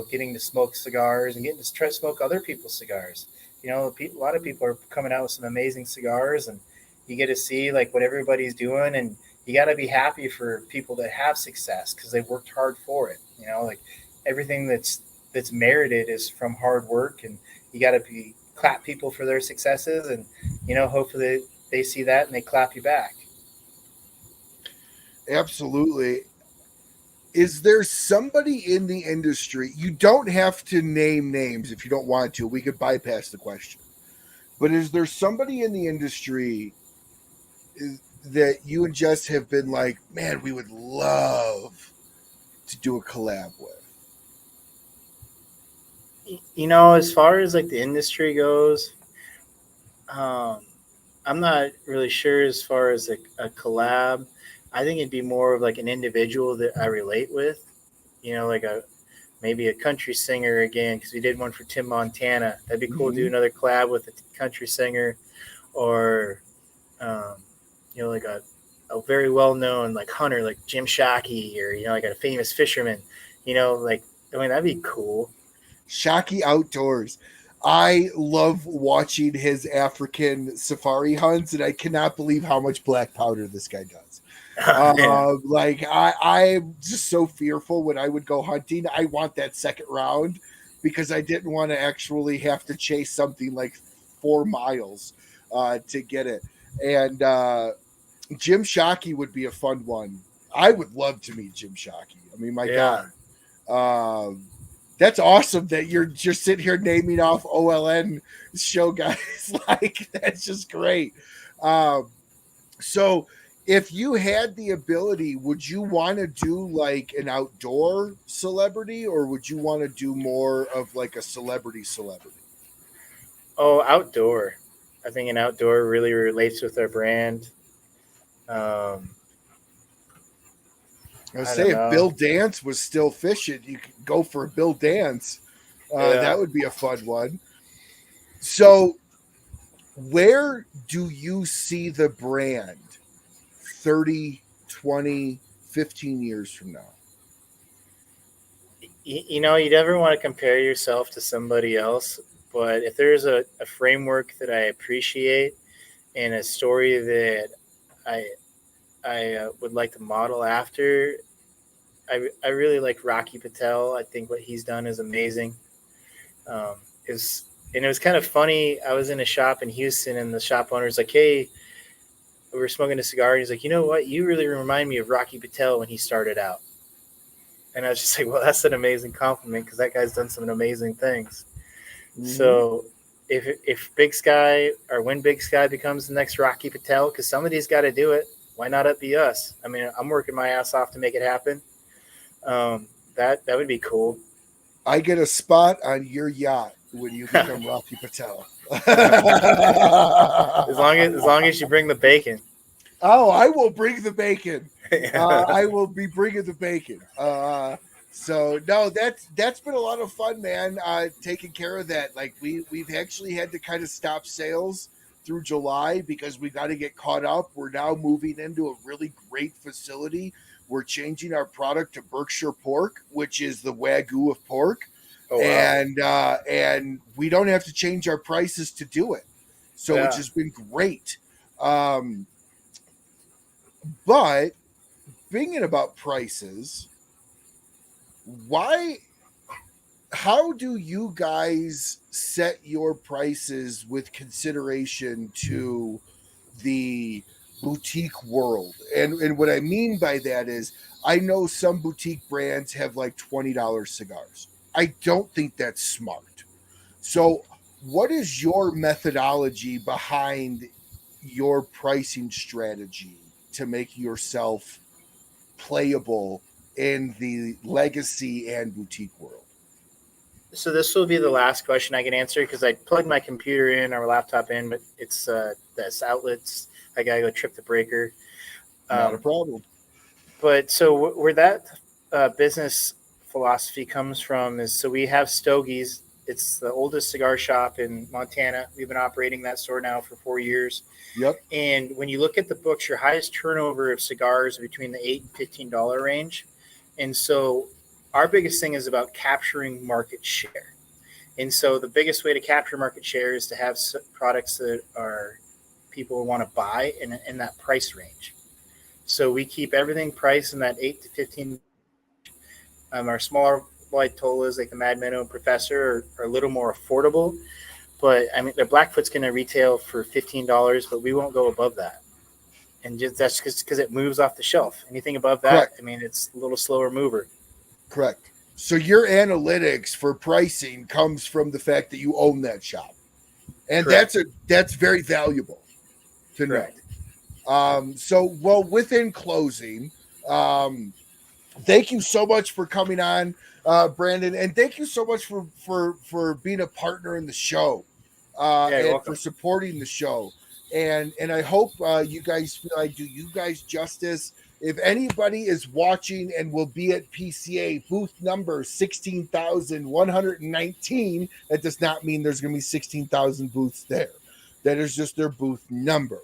getting to smoke cigars and getting to try to smoke other people's cigars. A lot of people are coming out with some amazing cigars and you get to see like what everybody's doing, and you got to be happy for people that have success because they've worked hard for it. Like everything that's merited is from hard work, and you got to clap people for their successes, and hopefully they see that and they clap you back. Absolutely. Is there somebody in the industry? You don't have to name names if you don't want to. We could bypass the question. But is there somebody in the industry that you and Jess have been like, man, we would love to do a collab with? As far as like the industry goes, I'm not really sure as far as like a collab. I think it'd be more of like an individual that I relate with, like maybe a country singer again, because we did one for Tim Montana. That'd be cool to do another collab with a country singer, or like a very well known like hunter like Jim Shockey, or like a famous fisherman. Like I mean that'd be cool. Shockey Outdoors. I love watching his African safari hunts, and I cannot believe how much black powder this guy does. Like I'm just so fearful when I would go hunting. I want that second round because I didn't want to actually have to chase something like 4 miles to get it. And Jim Shockey would be a fun one. I would love to meet Jim Shockey. I mean, my God. That's awesome that you're just sitting here naming off OLN show guys. Like, that's just great. So if you had the ability, would you want to do like an outdoor celebrity, or would you want to do more of like a celebrity? Oh, outdoor. I think an outdoor really relates with our brand. I say if Bill Dance was still fishing, you could go for a Bill Dance. That would be a fun one. So where do you see the brand 30, 20, 15 years from now? You never want to compare yourself to somebody else, but if there's a framework that I appreciate and a story that I would like to model after. I really like Rocky Patel. I think what he's done is amazing. Um, and it was kind of funny. I was in a shop in Houston, and the shop owner's like, "Hey, we were smoking a cigar." And he's like, "You know what? You really remind me of Rocky Patel when he started out." And I was just like, "Well, that's an amazing compliment because that guy's done some amazing things." Mhm. So if Big Sky or when Big Sky becomes the next Rocky Patel, because somebody's got to do it, why not it be us? I mean, I'm working my ass off to make it happen. That would be cool. I get a spot on your yacht when you become Rocky Patel. as long as you bring the bacon. Oh, I will bring the bacon. I will be bringing the bacon. So no, that's been a lot of fun, man. Taking care of that. Like we've actually had to kind of stop sales through July because we got to get caught up. We're now moving into a really great facility. We're changing our product to Berkshire pork, which is the Wagyu of pork. Oh, wow. And we don't have to change our prices to do it. So Yeah. which has been great. But thinking about prices, how do you guys set your prices with consideration to the boutique world? And what I mean by that is I know some boutique brands have like $20 cigars. I don't think that's smart. So what is your methodology behind your pricing strategy to make yourself playable in the legacy and boutique world? So this will be the last question I can answer because I plugged my computer in or laptop in, but it's this outlets. I gotta go trip the breaker. Not a problem. But so where that business philosophy comes from is so we have Stogie's. It's the oldest cigar shop in Montana. We've been operating that store now for 4 years. Yep. And when you look at the books, your highest turnover of cigars are between the $8 and $15 range. And so our biggest thing is about capturing market share. And so the biggest way to capture market share is to have products that are people want to buy in that price range. So we keep everything priced in that 8 to 15. Our smaller white tolas like the Mad Minnow and Professor are a little more affordable. But I mean, the Blackfoot's going to retail for $15, but we won't go above that. And that's because it moves off the shelf. Anything above that, Correct. I mean, it's a little slower mover. Correct. So your analytics for pricing comes from the fact that you own that shop, and Correct. that's very valuable to Correct. know. So well, within closing, thank you so much for coming on, Brandon, and thank you so much for being a partner in the show, Yeah, you're and welcome. for supporting the show. And I hope you guys feel I do you guys justice. If anybody is watching and will be at PCA booth number 16,119, that does not mean there's going to be 16,000 booths there. That is just their booth number.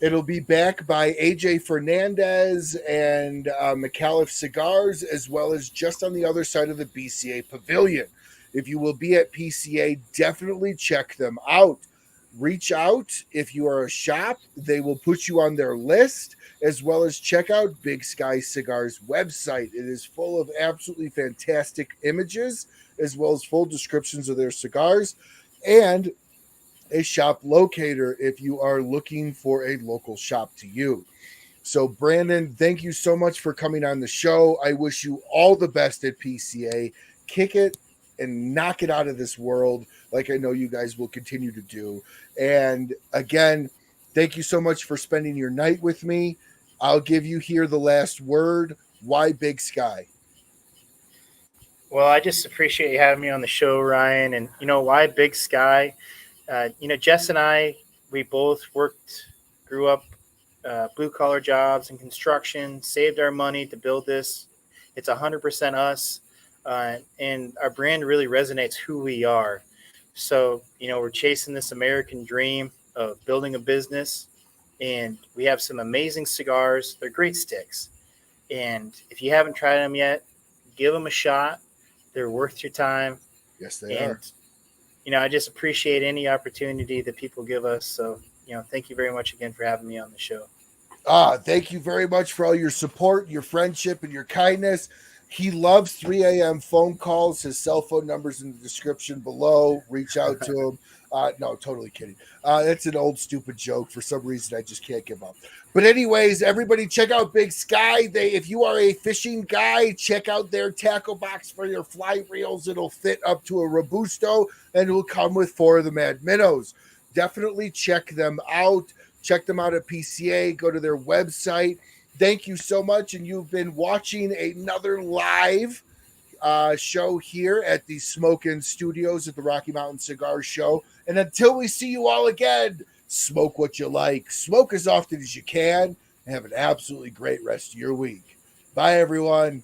It'll be back by AJ Fernandez and Micallef Cigars, as well as just on the other side of the BCA pavilion. If you will be at PCA, definitely check them out. Reach out if you are a shop. They will put you on their list, as well as check out Big Sky Cigars website. It is full of absolutely fantastic images, as well as full descriptions of their cigars, and a shop locator if you are looking for a local shop to you. So, Brandon, thank you so much for coming on the show. I wish you all the best at PCA. Kick it and knock it out of this world, like I know you guys will continue to do. And again, thank you so much for spending your night with me. I'll give you here the last word. Why Big Sky? Well, I just appreciate you having me on the show, Ryan. And why Big Sky? Jess and I, we both grew up blue collar jobs and construction, saved our money to build this. It's 100% us. And our brand really resonates who we are. So, we're chasing this American dream of building a business, and we have some amazing cigars. They're great sticks. And if you haven't tried them yet, give them a shot. They're worth your time. Yes, they are. I just appreciate any opportunity that people give us. So, thank you very much again for having me on the show. Thank you very much for all your support, your friendship, and your kindness. He loves 3 a.m. phone calls. His cell phone number's in the description below. Reach out to him. No, totally kidding. That's an old stupid joke. For some reason, I just can't give up. But anyways, everybody check out Big Sky. If you are a fishing guy, check out their tackle box for your fly reels. It'll fit up to a Robusto, and it will come with 4 of the Mad Minnows. Definitely check them out. Check them out at PCA. Go to their website. Thank you so much. And you've been watching another live show here at the Smokin' Studios at the Rocky Mountain Cigar Show. And until we see you all again, smoke what you like. Smoke as often as you can. And have an absolutely great rest of your week. Bye, everyone.